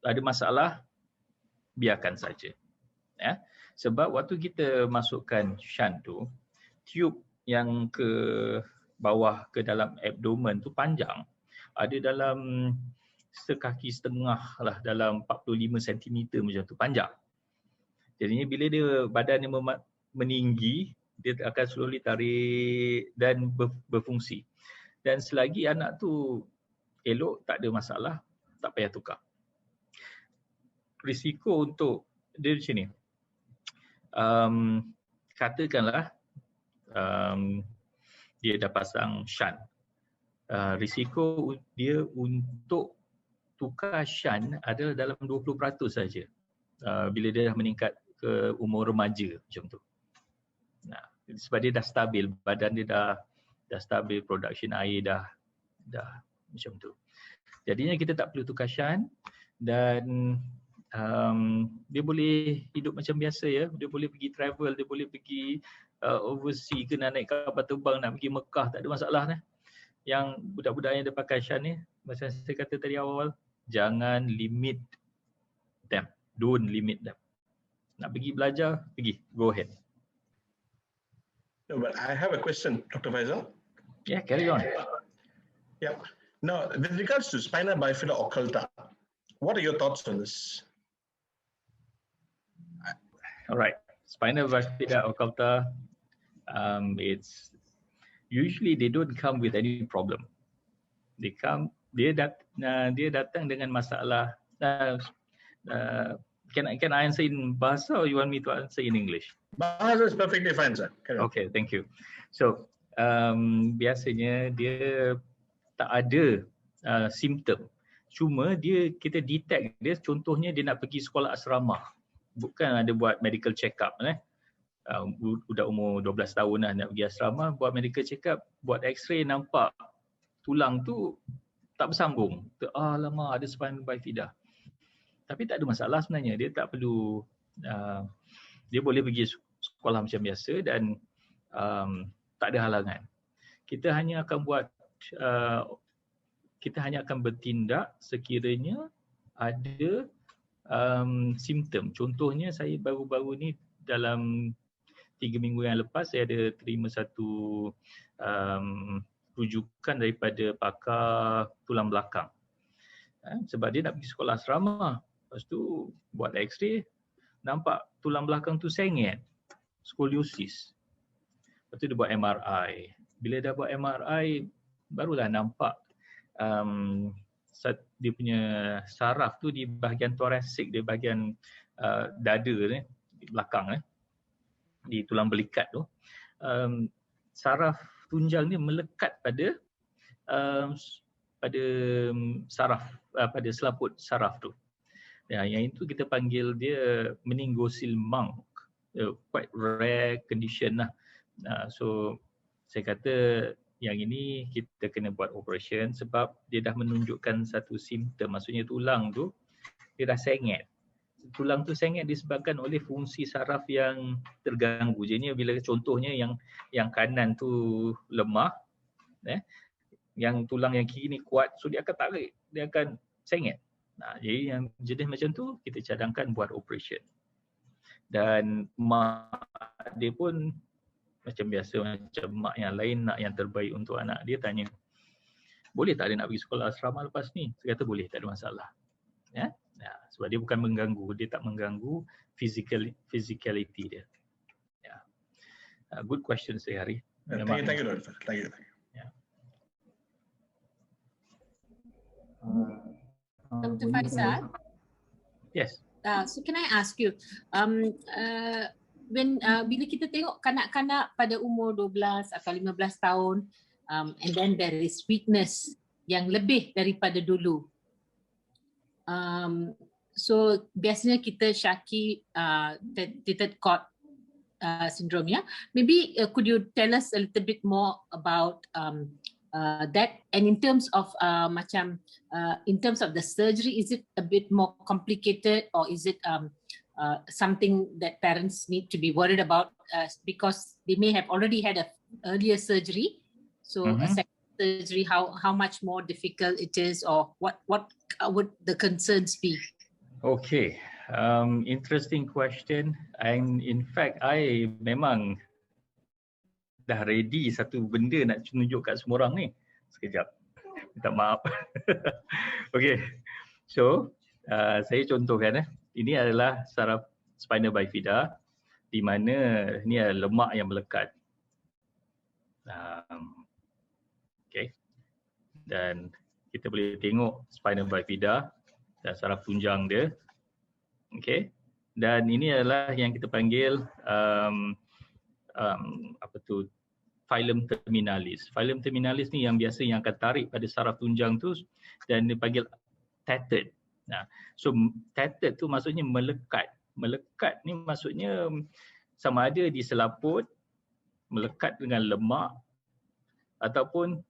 C: ada masalah, biarkan saja. Ya. Sebab waktu kita masukkan shunt tu, tube yang ke bawah ke dalam abdomen tu panjang. Ada dalam sekaki setengah lah, dalam 45 cm macam tu, panjang. Jadinya bila dia badan dia meninggi, dia akan slowly tarik dan berfungsi. Dan selagi anak tu elok, tak ada masalah, tak payah tukar. Risiko untuk dia macam ni. Katakanlah dia dah pasang shunt. Risiko dia untuk tukar shunt adalah dalam 20% saja. Bila dia dah meningkat ke umur remaja macam tu. Nah, sebab dia dah stabil, badan dia dah stabil, production air dah macam tu. Jadinya kita tak perlu tukar shunt dan dia boleh hidup macam biasa ya. Dia boleh pergi travel, dia boleh pergi overseas ke, nak naik kapal terbang, nak pergi Mekah, tak ada masalah ni. Yang budak-budak yang dia pakai shunt ni, macam saya kata tadi awal, jangan limit them. Don't limit them. Nak pergi belajar, pergi. Go ahead.
B: No, but I have a question, Dr. Faizal.
C: Yeah, carry on.
B: Yeah. Now, with regards to spina bifida occulta, what are your thoughts on this?
C: All right. Spina bifida occulta, it's usually they don't come with any problem. Dia datang dengan masalah. Can I answer in bahasa or you want me to answer in English?
B: Bahasa is perfectly fine, sir.
C: Okay, thank you. So, biasanya dia tak ada simptom. Cuma kita detect dia, contohnya dia nak pergi sekolah asrama. Bukan ada buat medical check up. Budak umur 12 tahun lah nak pergi asrama, buat medical check up, buat x-ray, nampak tulang tu tak bersambung. Alamak, ada spina bifida. Tapi tak ada masalah sebenarnya. Dia tak perlu, dia boleh pergi sekolah macam biasa dan tak ada halangan. Kita hanya akan bertindak sekiranya ada simptom. Contohnya saya baru-baru ni dalam 3 minggu yang lepas saya ada terima satu rujukan daripada pakar tulang belakang. Sebab dia nak pergi sekolah asrama. Lepas tu buat x-ray, nampak tulang belakang tu sengit, skoliosis. Lepas tu dia buat MRI. Bila dah buat MRI, barulah nampak dia punya saraf tu di bahagian thoracic, di bahagian dada ni, di belakang di tulang belikat tu. Saraf tunjang ni melekat pada pada selaput saraf tu. Yang itu kita panggil dia meningocele monk. Quite rare condition lah. So saya kata yang ini kita kena buat operation sebab dia dah menunjukkan satu simptom. Maksudnya tulang tu dia dah sengit. Tulang tu sengit disebabkan oleh fungsi saraf yang terganggu. Jadinya bila contohnya yang kanan tu lemah, yang tulang yang kiri ni kuat, so dia akan tarik, dia akan sengit. Jadi yang jenis macam tu kita cadangkan buat operation. Dan mak dia pun macam biasa, macam mak yang lain nak yang terbaik untuk anak dia, tanya boleh tak dia nak pergi sekolah asrama lepas ni? Saya kata boleh, tak ada masalah. Ya? Sebab dia bukan mengganggu, dia tak mengganggu physicality dia. Ya. Good question Hari.
B: Thank you, Dr. Thank you.
C: Yeah.
A: Dr. Faisal?
C: Yes.
A: So can I ask you, when bila kita tengok kanak-kanak pada umur 12 atau 15 tahun, and then there is weakness yang lebih daripada dulu. So biasanya kita syaki third cord syndrome, ya. Maybe could you tell us a little bit more about that, and in terms of in terms of the surgery, is it a bit more complicated, or is it something that parents need to be worried about because they may have already had a earlier surgery? So a second surgery, how much more difficult it is, or what would the concerns be?
C: Okay, interesting question, and in fact I memang dah ready satu benda nak tunjuk kat semua orang ni. Sekejap, minta maaf. Okay, so saya contohkan ini adalah saraf spina bifida, di mana ni adalah lemak yang melekat. Okay, dan kita boleh tengok spina bifida dan saraf tunjang dia. Okay, dan ini adalah yang kita panggil filum terminalis. Filum terminalis ni yang biasa yang akan tarik pada saraf tunjang tu, dan dipanggil tethered. So tethered tu maksudnya melekat. Melekat ni maksudnya sama ada di selaput, melekat dengan lemak, ataupun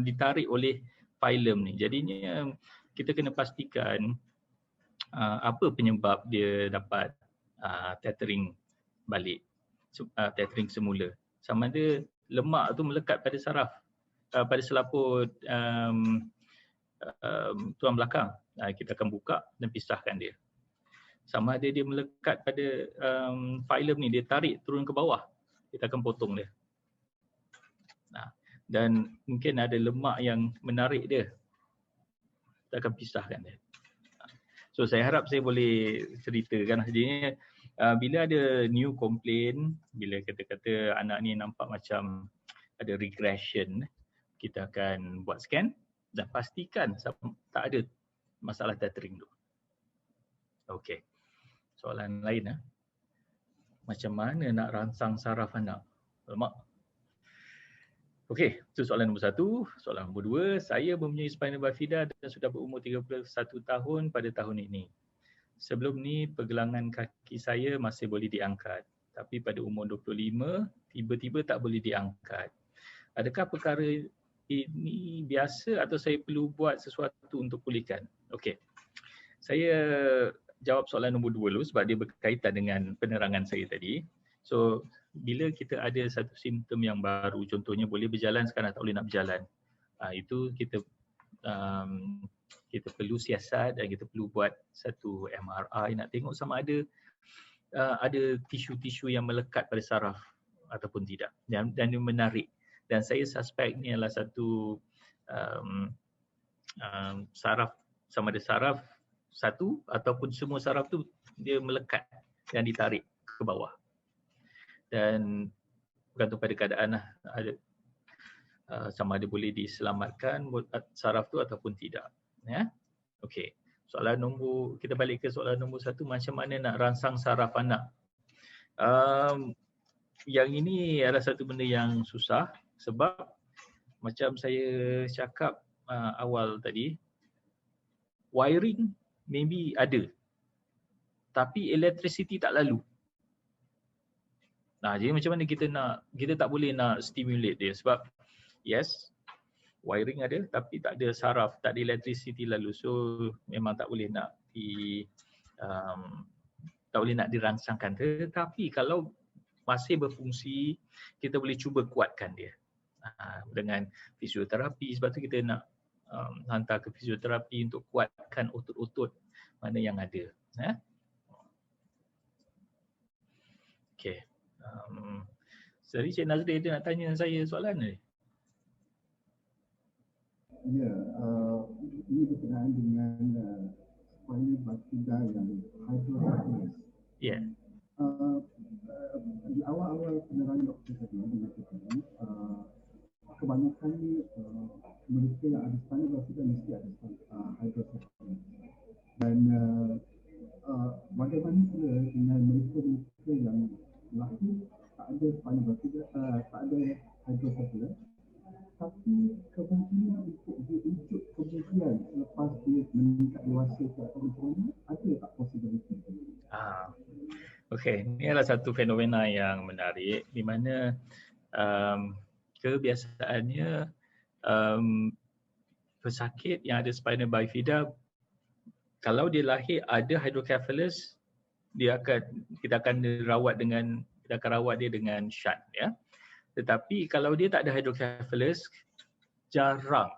C: ditarik oleh filum ni. Jadinya kita kena pastikan apa penyebab dia dapat tethering balik, tethering semula. Sama ada lemak tu melekat pada saraf, pada selaput tulang belakang. Kita akan buka dan pisahkan dia. Sama ada dia melekat pada filum ni, dia tarik turun ke bawah, kita akan potong dia. Dan mungkin ada lemak yang menarik dia, kita akan pisahkan dia. So saya harap saya boleh ceritakan. Jadinya bila ada new complaint, bila kata-kata anak ni nampak macam ada regression, kita akan buat scan dan pastikan tak ada masalah tethering tu. Okey. Soalan lain, macam mana nak rangsang saraf anak? Lemak. Okey, itu soalan nombor 1. Soalan nombor 2, saya mempunyai spina bifida dan sudah berumur 31 tahun pada tahun ini. Sebelum ni pergelangan kaki saya masih boleh diangkat, tapi pada umur 25 tiba-tiba tak boleh diangkat. Adakah perkara ini biasa atau saya perlu buat sesuatu untuk pulihkan? Okey. Saya jawab soalan nombor 2 dulu sebab dia berkaitan dengan penerangan saya tadi. So bila kita ada satu simptom yang baru, contohnya boleh berjalan sekarang tak boleh nak berjalan, itu kita perlu siasat dan kita perlu buat satu MRI nak tengok sama ada tisu-tisu yang melekat pada saraf ataupun tidak, dan dia menarik. Dan saya suspek ni adalah satu saraf, sama ada saraf satu ataupun semua saraf tu dia melekat dan ditarik ke bawah. Dan bergantung pada keadaan ada sama ada boleh diselamatkan saraf tu ataupun tidak. Ya. Okey. Soalan nombor, kita balik ke soalan nombor 1, macam mana nak rangsang saraf anak? Yang ini adalah satu benda yang susah sebab macam saya cakap awal tadi, wiring maybe ada tapi electricity tak lalu. Jadi macam mana kita tak boleh nak stimulate dia sebab yes, wiring ada tapi tak ada saraf, tak ada electricity lalu. So memang tak boleh nak dirangsangkan. Tetapi kalau masih berfungsi, kita boleh cuba kuatkan dia dengan fisioterapi. Sebab tu kita nak hantar ke fisioterapi untuk kuatkan otot-otot mana yang ada. Okey. Jadi Cik Nazri dia nak tanya saya soalan ni.
D: Ya, ini berkenaan dengan spina bifida yang hydrocephalus.
C: Ya.
D: Di awal-awal penerangan doktor tadi mengatakan kebanyakan mereka yang ada spina bifida mesti ada hydrocephalus. Dan bagaimana pula dengan mereka yang lahir tak ada spina bifida, tak ada hydrocephalus, tapi kemungkinan untuk dia wujud kemudian selepas dia meningkat dewasa ke atas umurnya, ada tak possibility?
C: Okey, ini adalah satu fenomena yang menarik di mana kebiasaannya pesakit yang ada spina bifida, kalau dia lahir ada hydrocephalus, kita akan rawat dia dengan shunt, ya. Tetapi kalau dia tak ada hydrocephalus, jarang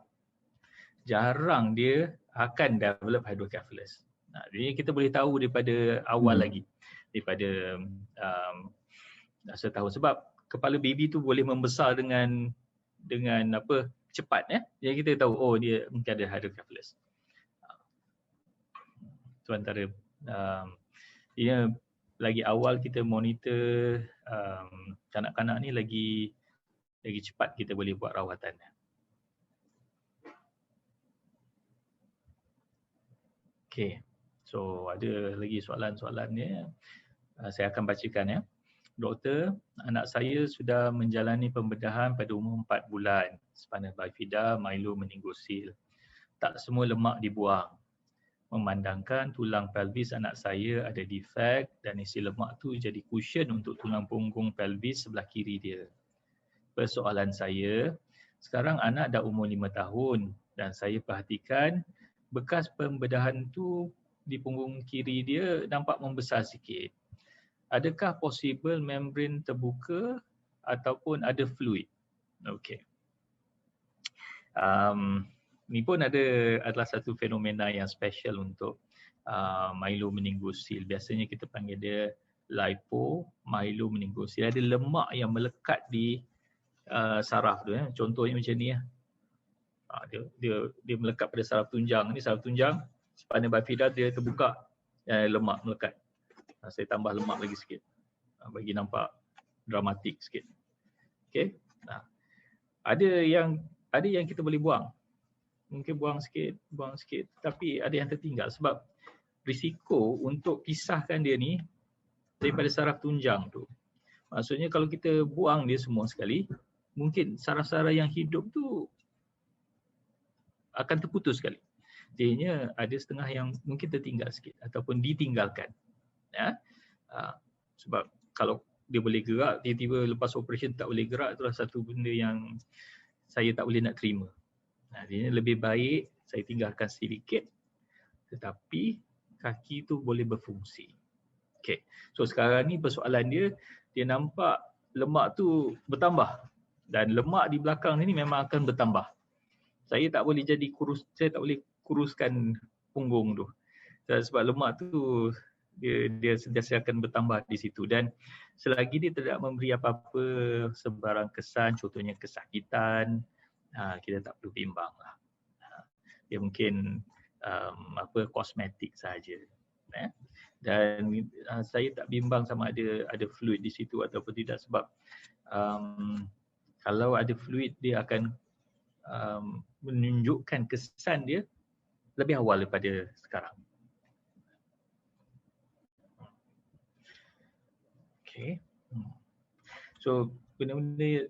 C: dia akan develop hydrocephalus. Jadi kita boleh tahu daripada awal lagi, daripada setahun, sebab kepala baby tu boleh membesar dengan cepat, ya. Jadi kita tahu dia mungkin ada hydrocephalus. Itu antara ia lagi awal kita monitor kanak-kanak ni lagi cepat kita boleh buat rawatan. Okey. So ada lagi soalan-soalan ni. Saya akan bacakan, ya. Doktor, anak saya sudah menjalani pembedahan pada umur 4 bulan. Spina bifida, myelomeningocele. Tak semua lemak dibuang. Memandangkan tulang pelvis anak saya ada defek dan isi lemak tu jadi cushion untuk tulang punggung pelvis sebelah kiri dia. Persoalan saya, sekarang anak dah umur 5 tahun dan saya perhatikan bekas pembedahan tu di punggung kiri dia nampak membesar sikit. Adakah possible membran terbuka ataupun ada fluid? Okey. Ni pun adalah satu fenomena yang special untuk myelomeningocele. Biasanya kita panggil dia lipomyelomeningocele. Ada lemak yang melekat di saraf tu, ya. Contohnya macam ni, ya. Dia melekat pada saraf tunjang. Ni saraf tunjang, spina bifida dia terbuka, lemak melekat. Saya tambah lemak lagi sikit bagi nampak dramatik sikit. Okey. Ada yang kita boleh buang. Mungkin buang sikit, tapi ada yang tertinggal sebab risiko untuk pisahkan dia ni daripada saraf tunjang tu. Maksudnya kalau kita buang dia semua sekali, mungkin saraf-saraf yang hidup tu akan terputus sekali. Jadinya ada setengah yang mungkin tertinggal sikit ataupun ditinggalkan. Ya. Sebab kalau dia boleh gerak, tiba-tiba lepas operasi tak boleh gerak, itulah satu benda yang saya tak boleh nak terima. Jadi lebih baik saya tinggalkan sedikit tetapi kaki tu boleh berfungsi. Okey. So sekarang ni persoalan dia nampak lemak tu bertambah dan lemak di belakang ni memang akan bertambah. Saya tak boleh kuruskan punggung tu. Sebab lemak tu dia sentiasa akan bertambah di situ dan selagi dia tidak memberi apa-apa sebarang kesan, contohnya kesakitan, kita tak perlu bimbang lah. Dia mungkin kosmetik saja. Dan saya tak bimbang sama ada fluid di situ ataupun tidak sebab kalau ada fluid dia akan menunjukkan kesan dia lebih awal daripada sekarang. Okay. So benda-benda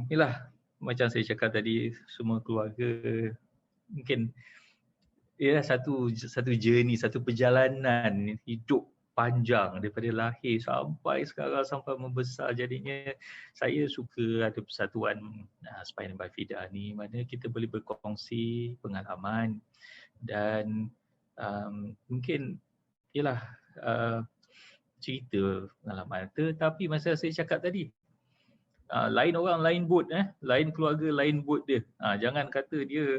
C: inilah macam saya cakap tadi, semua keluarga mungkin ialah satu journey, satu perjalanan hidup panjang daripada lahir sampai sekarang sampai membesar. Jadinya saya suka ada persatuan spina bifida ni mana kita boleh berkongsi pengalaman dan mungkin ialah cerita pengalaman. Tetapi masa saya cakap tadi, lain orang lain boat, lain keluarga lain boat dia. Jangan kata dia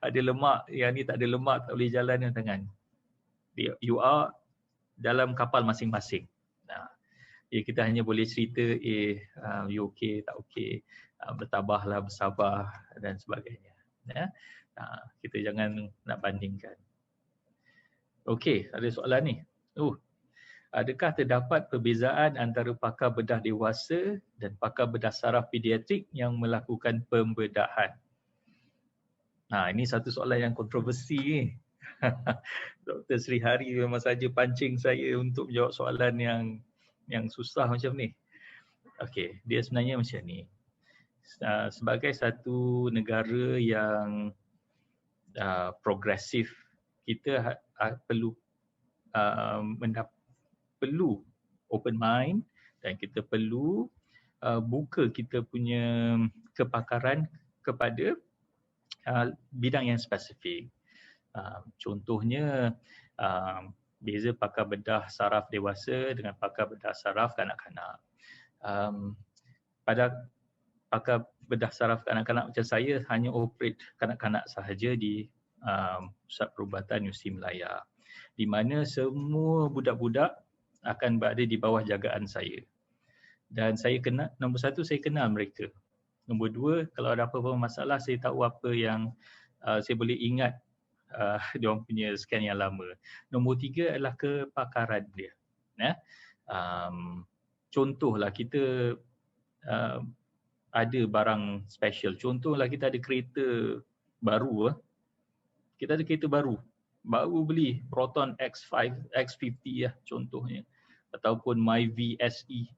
C: ada lemak, yang ni tak ada lemak, tak boleh jalan dengan tangan. You are dalam kapal masing-masing. Ya, kita hanya boleh cerita you okey tak okey. bertabahlah, bersabar dan sebagainya. Ya. Kita jangan nak bandingkan. Okey, ada soalan ni. Adakah terdapat perbezaan antara pakar bedah dewasa dan pakar bedah saraf pediatrik yang melakukan pembedahan? Ini satu soalan yang kontroversi ni. Dr. Sri Hari memang saja pancing saya untuk menjawab soalan yang susah macam ni. Okey, dia sebenarnya macam ni. Sebagai satu negara yang progresif, kita perlu perlu open mind dan kita perlu buka kita punya kepakaran kepada bidang yang spesifik. Contohnya beza pakar bedah saraf dewasa dengan pakar bedah saraf kanak-kanak. Pada pakar bedah saraf kanak-kanak macam saya hanya operate kanak-kanak sahaja di Pusat Perubatan Yusi Melaya, di mana semua budak-budak akan berada di bawah jagaan saya. Dan saya kenal, nombor satu, saya kenal mereka. Nombor dua, kalau ada apa-apa masalah, saya tahu apa yang saya boleh ingat diorang punya scan yang lama. Nombor tiga adalah kepakaran dia. Contohlah kita ada barang special. Contohlah kita ada kereta baru. Kita ada kereta baru beli Proton X5, X50 contohnya. Ataupun Myvi SE.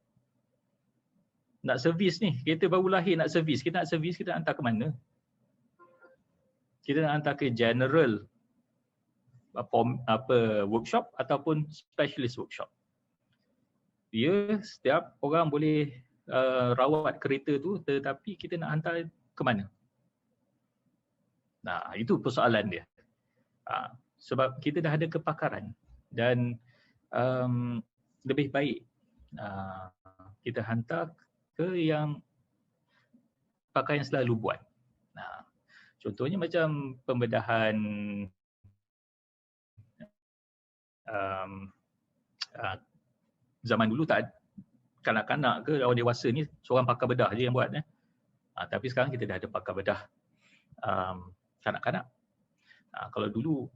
C: Nak servis ni, kereta baru lahir nak servis. Kita nak servis, kita nak hantar ke mana? Kita nak hantar ke general workshop ataupun specialist workshop. Setiap orang boleh rawat kereta tu, tetapi kita nak hantar ke mana? Itu persoalan dia. Sebab kita dah ada kepakaran dan lebih baik kita hantar ke yang pakar yang selalu buat. Contohnya macam pembedahan zaman dulu tak kanak-kanak ke orang dewasa ni seorang pakar bedah je yang buat. Tapi sekarang kita dah ada pakar bedah kanak-kanak. Kalau dulu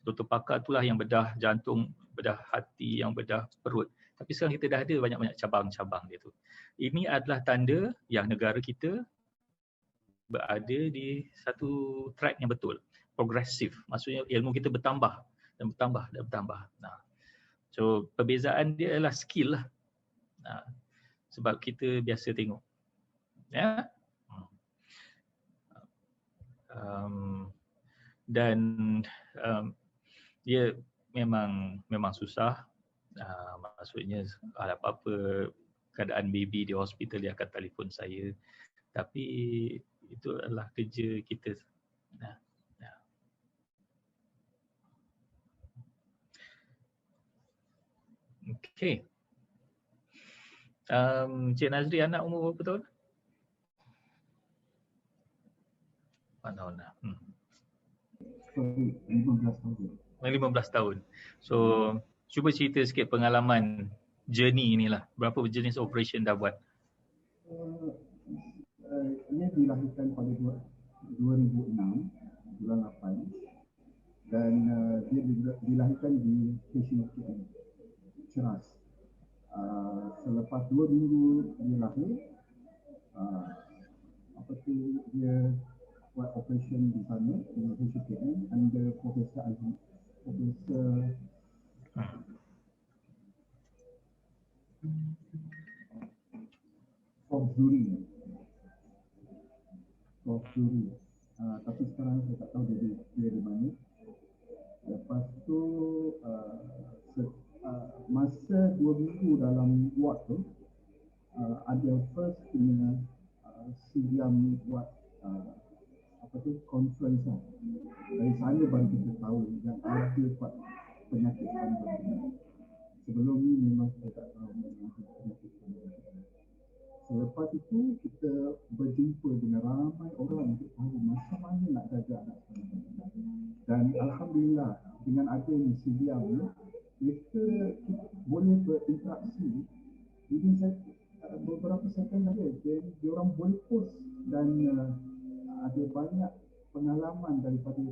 C: doktor pakar itulah yang bedah jantung, bedah hati, yang bedah perut. Tapi sekarang kita dah ada banyak-banyak cabang-cabang dia tu. Ini adalah tanda yang negara kita berada di satu track yang betul. Progresif. Maksudnya ilmu kita bertambah dan bertambah dan bertambah. So perbezaan dia adalah skill lah. Sebab kita biasa tengok. Dan dia memang susah. Maksudnya ada apa-apa keadaan baby di hospital dia akan telefon saya. Tapi itu adalah kerja kita. Okey. Cik Nazri anak umur berapa tahun? 4 tahun dah.
D: 15 tahun.
C: 15 tahun. So, cuba cerita sikit pengalaman journey inilah. Berapa jenis operation dah buat?
D: Ia dilahirkan pada 2006, bulan 8. Dan dia dilahirkan di KCM, Ceras. Selepas 2 minggu dia lahir, dia buat operation di sana di KCM under Profesor Aziz, Profesor Prof. Zuri. Tapi sekarang saya tak tahu dia di mana. Lepas tu masa 2 minggu dalam ward tu ada first punya sidang buat conference lah. Dari sana baru kita tahu yang ada buat penyakit kanker. Sebelum ni memang saya tak tahu penyakit kanker. Selepas itu kita berjumpa dengan ramai orang untuk tahu macam mana nak jaga anak kanker. Dan alhamdulillah dengan adanya sidang ni kita boleh berinteraksi. Jadi beberapa second ada dia orang boleh post dan ada banyak pengalaman daripada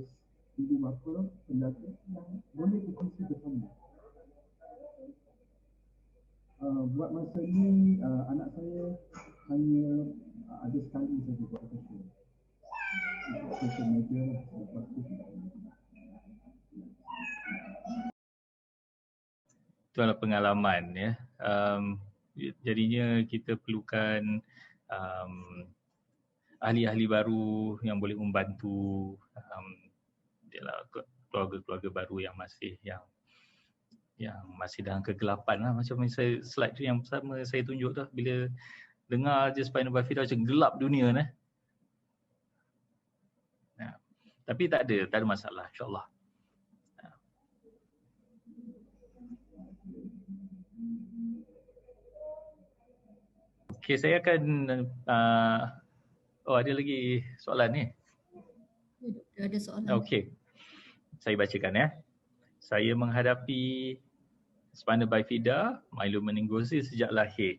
D: ibu bapa penjaga yang boleh dikongsi bersama. Buat masa ni anak saya hanya ada sekali saja buat social media lah. Lepas tu
C: itu adalah pengalaman ya. Jadinya kita perlukan ahli-ahli baru yang boleh membantu keluarga-keluarga baru yang masih dalam kegelapan lah. Macam saya slide tu yang pertama saya tunjuk tu, bila dengar je Spina Bifida macam gelap dunia nah. Tapi tak ada masalah, insya-Allah. Okey, saya akan ada lagi soalan ni.
E: Ada soalan.
C: Okey. Saya bacakan ya. Saya menghadapi Spina Bifida, myelomenigosis sejak lahir.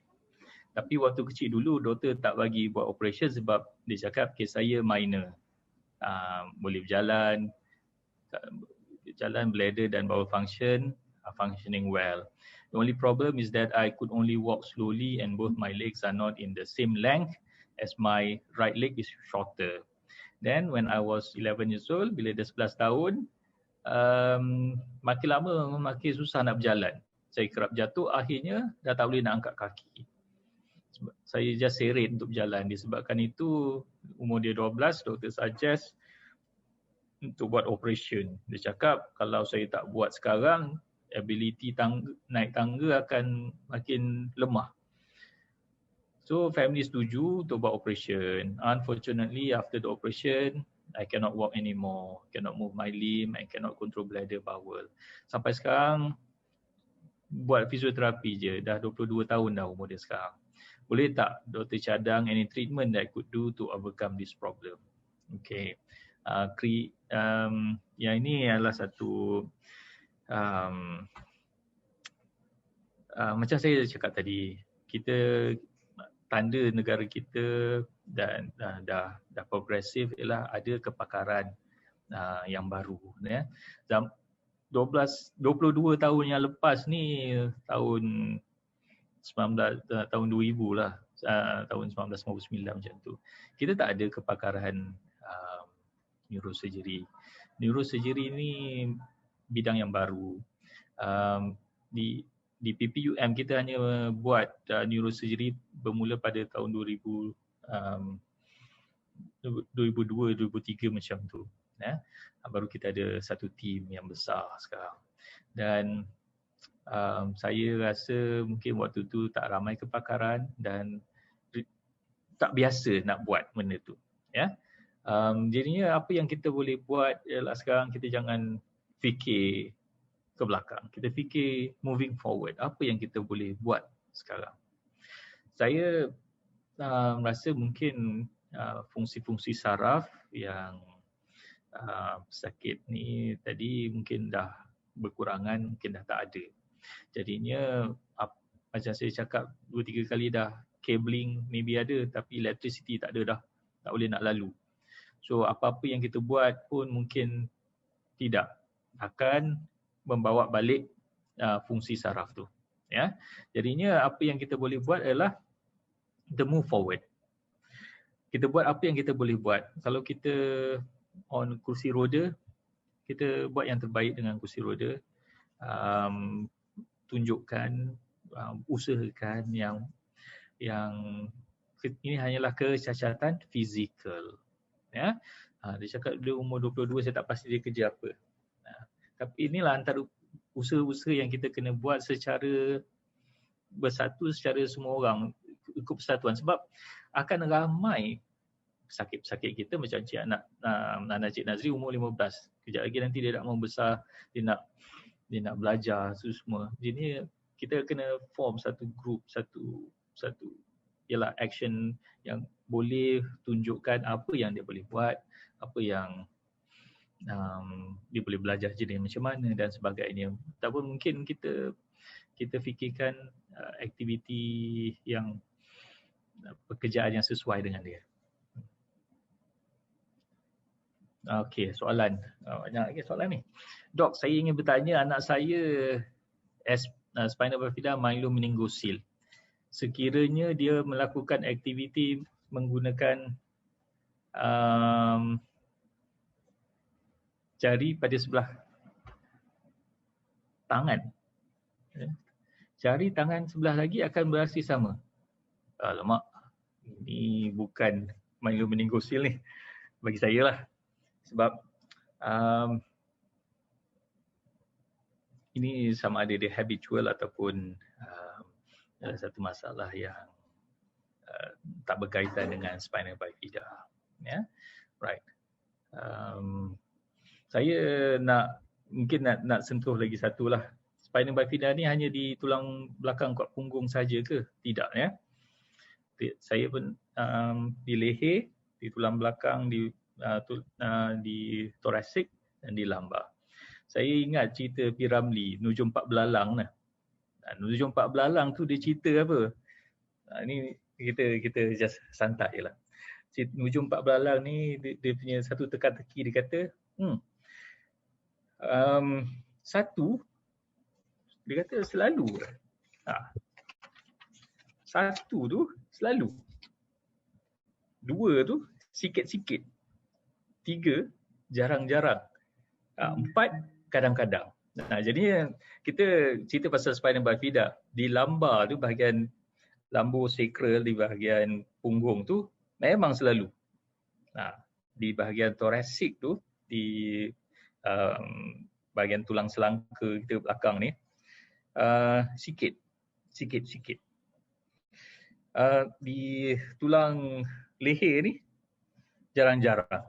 C: Tapi waktu kecil dulu doktor tak bagi buat operation sebab dia cakap kes saya minor. Boleh berjalan, bladder dan bowel function are functioning well. The only problem is that I could only walk slowly and both my legs are not in the same length as my right leg is shorter. Then when I was 11 years old, bila dah 11 tahun, makin lama makin susah nak berjalan. Saya kerap jatuh, akhirnya dah tak boleh nak angkat kaki. Saya just seret untuk berjalan. Disebabkan itu, umur dia 12, doktor suggest untuk buat operation. Dia cakap kalau saya tak buat sekarang, ability naik tangga akan makin lemah. So family setuju untuk buat operation. Unfortunately, after the operation, I cannot walk anymore, cannot move my limb, I cannot control bladder, bowel. Sampai sekarang buat fisioterapi je, dah 22 tahun dah umur dia sekarang. Boleh tak doktor cadang any treatment that I could do to overcome this problem? Okay. Yang ini adalah satu macam saya cakap tadi, kita tanda negara kita dan dah progresif ialah ada kepakaran yang baru ya. 22 tahun yang lepas ni tahun 2000 lah, tahun 1999 macam tu. Kita tak ada kepakaran neurosurgery. Neurosurgery ni bidang yang baru. Di PPUM kita hanya buat neurosurgery bermula pada tahun 2002-2003 macam tu. Ya. Baru kita ada satu tim yang besar sekarang. Dan saya rasa mungkin waktu tu tak ramai kepakaran dan tak biasa nak buat benda tu. Ya. Jadinya apa yang kita boleh buat ialah sekarang kita jangan fikir ke belakang. Kita fikir moving forward. Apa yang kita boleh buat sekarang. Saya rasa mungkin fungsi-fungsi saraf yang sakit ni tadi mungkin dah berkurangan, mungkin dah tak ada. Jadinya macam saya cakap 2-3 kali dah, cabling maybe ada tapi electricity tak ada dah. Tak boleh nak lalu. So apa-apa yang kita buat pun mungkin tidak akan membawa balik fungsi saraf tu. Ya. Jadinya apa yang kita boleh buat adalah the move forward. Kita buat apa yang kita boleh buat. Kalau kita on kursi roda, kita buat yang terbaik dengan kursi roda. Tunjukkan, usahakan yang ini hanyalah kecacatan fizikal. Ya. Dia cakap dia umur 22, saya tak pasti dia kerja apa. Tapi inilah antara usaha-usaha yang kita kena buat secara bersatu, secara semua orang ikut persatuan. Sebab akan ramai pesakit-pesakit kita macam anak Cik Nazri umur 15. Kejap lagi nanti dia nak membesar, dia nak belajar semua. Jadi kita kena form satu group, satu ialah action yang boleh tunjukkan apa yang dia boleh buat, apa yang dia boleh belajar jenis macam mana dan sebagainya. Ataupun mungkin kita fikirkan aktiviti yang pekerjaan yang sesuai dengan dia. Okey, soalan. Banyak lagi soalan ni. Dok, saya ingin bertanya anak saya spina bifida myelomeningocele. Sekiranya dia melakukan aktiviti menggunakan jari pada sebelah tangan. Jari tangan sebelah lagi akan bereaksi sama. Alamak, ini bukan myelomeningocele ni bagi saya lah. Sebab ini sama ada dia habitual ataupun satu masalah yang tak berkaitan dengan spina bifida. Ya, right. Saya mungkin nak sentuh lagi satu lah. Spina bifida ni hanya di tulang belakang kuat punggung saja ke? Tidak, ya. Saya pun di leher, di tulang belakang, di thoracic dan di lumbar. Saya ingat cerita P. Ramlee, Nujum Pak Belalang. Nujum Pak Belalang tu dia cerita apa? Ni kita just santai je lah. Nujum Pak Belalang ni dia punya satu teka-teki, dia kata, satu, dia kata selalu. Satu tu selalu. Dua tu sikit-sikit. Tiga jarang-jarang. Empat kadang-kadang. Jadi kita cerita pasal spina bifida. Di lumbar tu, bahagian lambung sacral di bahagian punggung tu memang selalu. Di bahagian thoracic tu, di bahagian tulang selangka kita belakang ni, sikit. Di tulang leher ni jarang-jarang.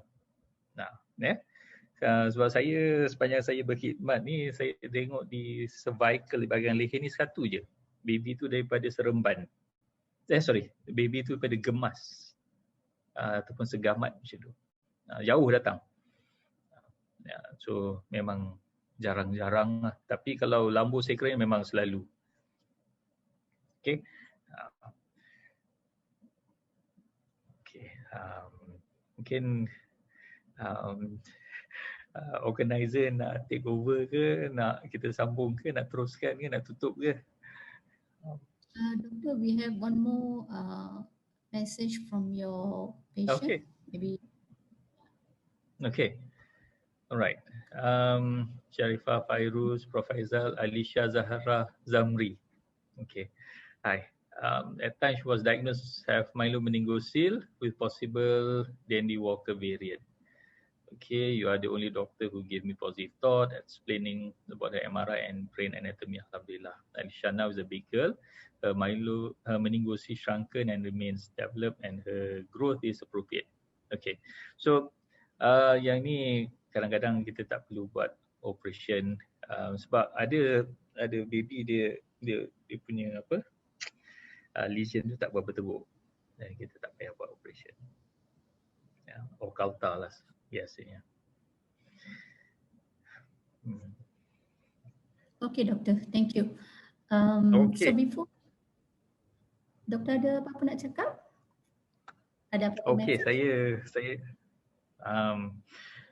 C: Sebab saya sepanjang saya berkhidmat ni, saya tengok di cervical, di bahagian leher ni satu je. Baby tu daripada Seremban. Baby tu daripada Gemas. Ataupun Segamat macam tu. Jauh datang. So memang jarang-jarang lah. Tapi kalau lambung sacral memang selalu. Okay. Mungkin organizer nak take over ke, nak kita sambung ke, nak teruskan ke, nak tutup ke?
E: Doctor, we have one more message from your patient.
C: Okay.
E: Maybe.
C: Okay. Alright. Sharifah Fairuz, Prof. Faizal, Alisha Zahra Zamri. Okay. Hi. At times she was diagnosed have myelomeningocele with possible Dandy Walker variant. Okay, you are the only doctor who gave me positive thought, explaining about the MRI and brain anatomy. Alhamdulillah. Alisha now is a big girl. Her meningocele shrunken and remains developed, and her growth is appropriate. Okay, so yang ni kadang-kadang kita tak perlu buat operation sebab ada baby dia punya apa lesion tu tak berapa teruk, dan kita tak payah buat operation. Ya, occulta lah biasanya.
E: Okay, Doctor. Thank you.
C: Okay.
E: So before, Doktor ada apa-apa nak cakap? Ada apa-apa
C: Okay,
E: message?
C: saya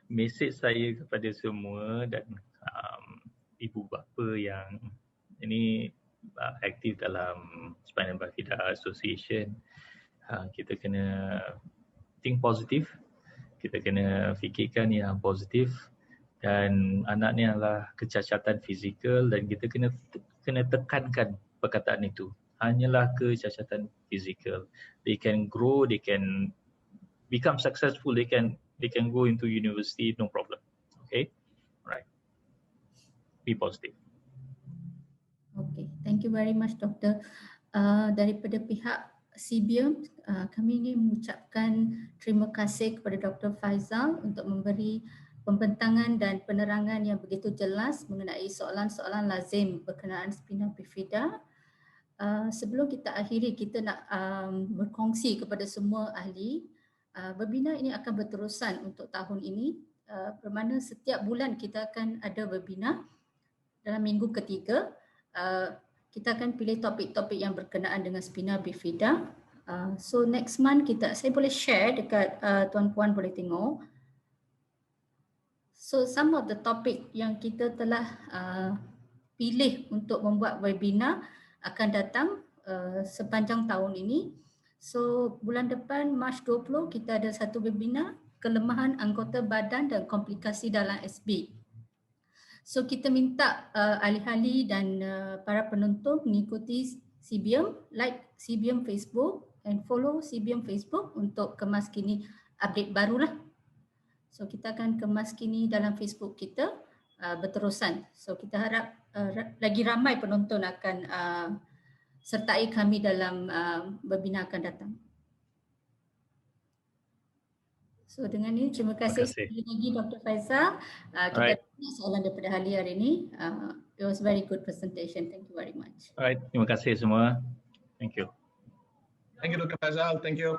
C: mesej saya kepada semua dan ibu bapa yang ini aktif dalam Spina Bifida Association, kita kena think positif. Kita kena fikirkan yang positif, dan anak ni adalah kecacatan fizikal dan kita kena tekankan perkataan itu. Hanyalah kecacatan fizikal. They can grow, they can become successful, they can go into university, no problem. Okay? Right. Be positive.
E: Okay, thank you very much, Doktor. Daripada pihak CBM, kami ingin mengucapkan terima kasih kepada Dr. Faizal untuk memberi pembentangan dan penerangan yang begitu jelas mengenai soalan-soalan lazim berkenaan spina bifida. Sebelum kita akhiri, kita nak berkongsi kepada semua ahli, webinar ini akan berterusan untuk tahun ini, bermakna setiap bulan kita akan ada webinar. Dalam minggu ketiga, kita akan pilih topik-topik yang berkenaan dengan spina bifida. So next month saya boleh share dekat tuan-puan boleh tengok. So some of the topic yang kita telah pilih untuk membuat webinar akan datang sepanjang tahun ini. So bulan depan Mac 20 kita ada satu webinar kelemahan anggota badan dan komplikasi dalam SB. So kita minta ahli-ahli dan para penonton mengikuti CBM, like CBM Facebook and follow CBM Facebook untuk kemas kini update barulah. So kita akan kemas kini dalam Facebook kita berterusan. So kita harap lagi ramai penonton akan sertai kami dalam webinar akan datang. So dengan ini terima kasih sekali lagi Dr. Faizal. Kita tanya soalan daripada ahli hari ini. It was very good presentation. Thank you very much.
C: Alright, terima kasih semua. Thank you.
B: Thank you, Dr. Faizal. Thank you.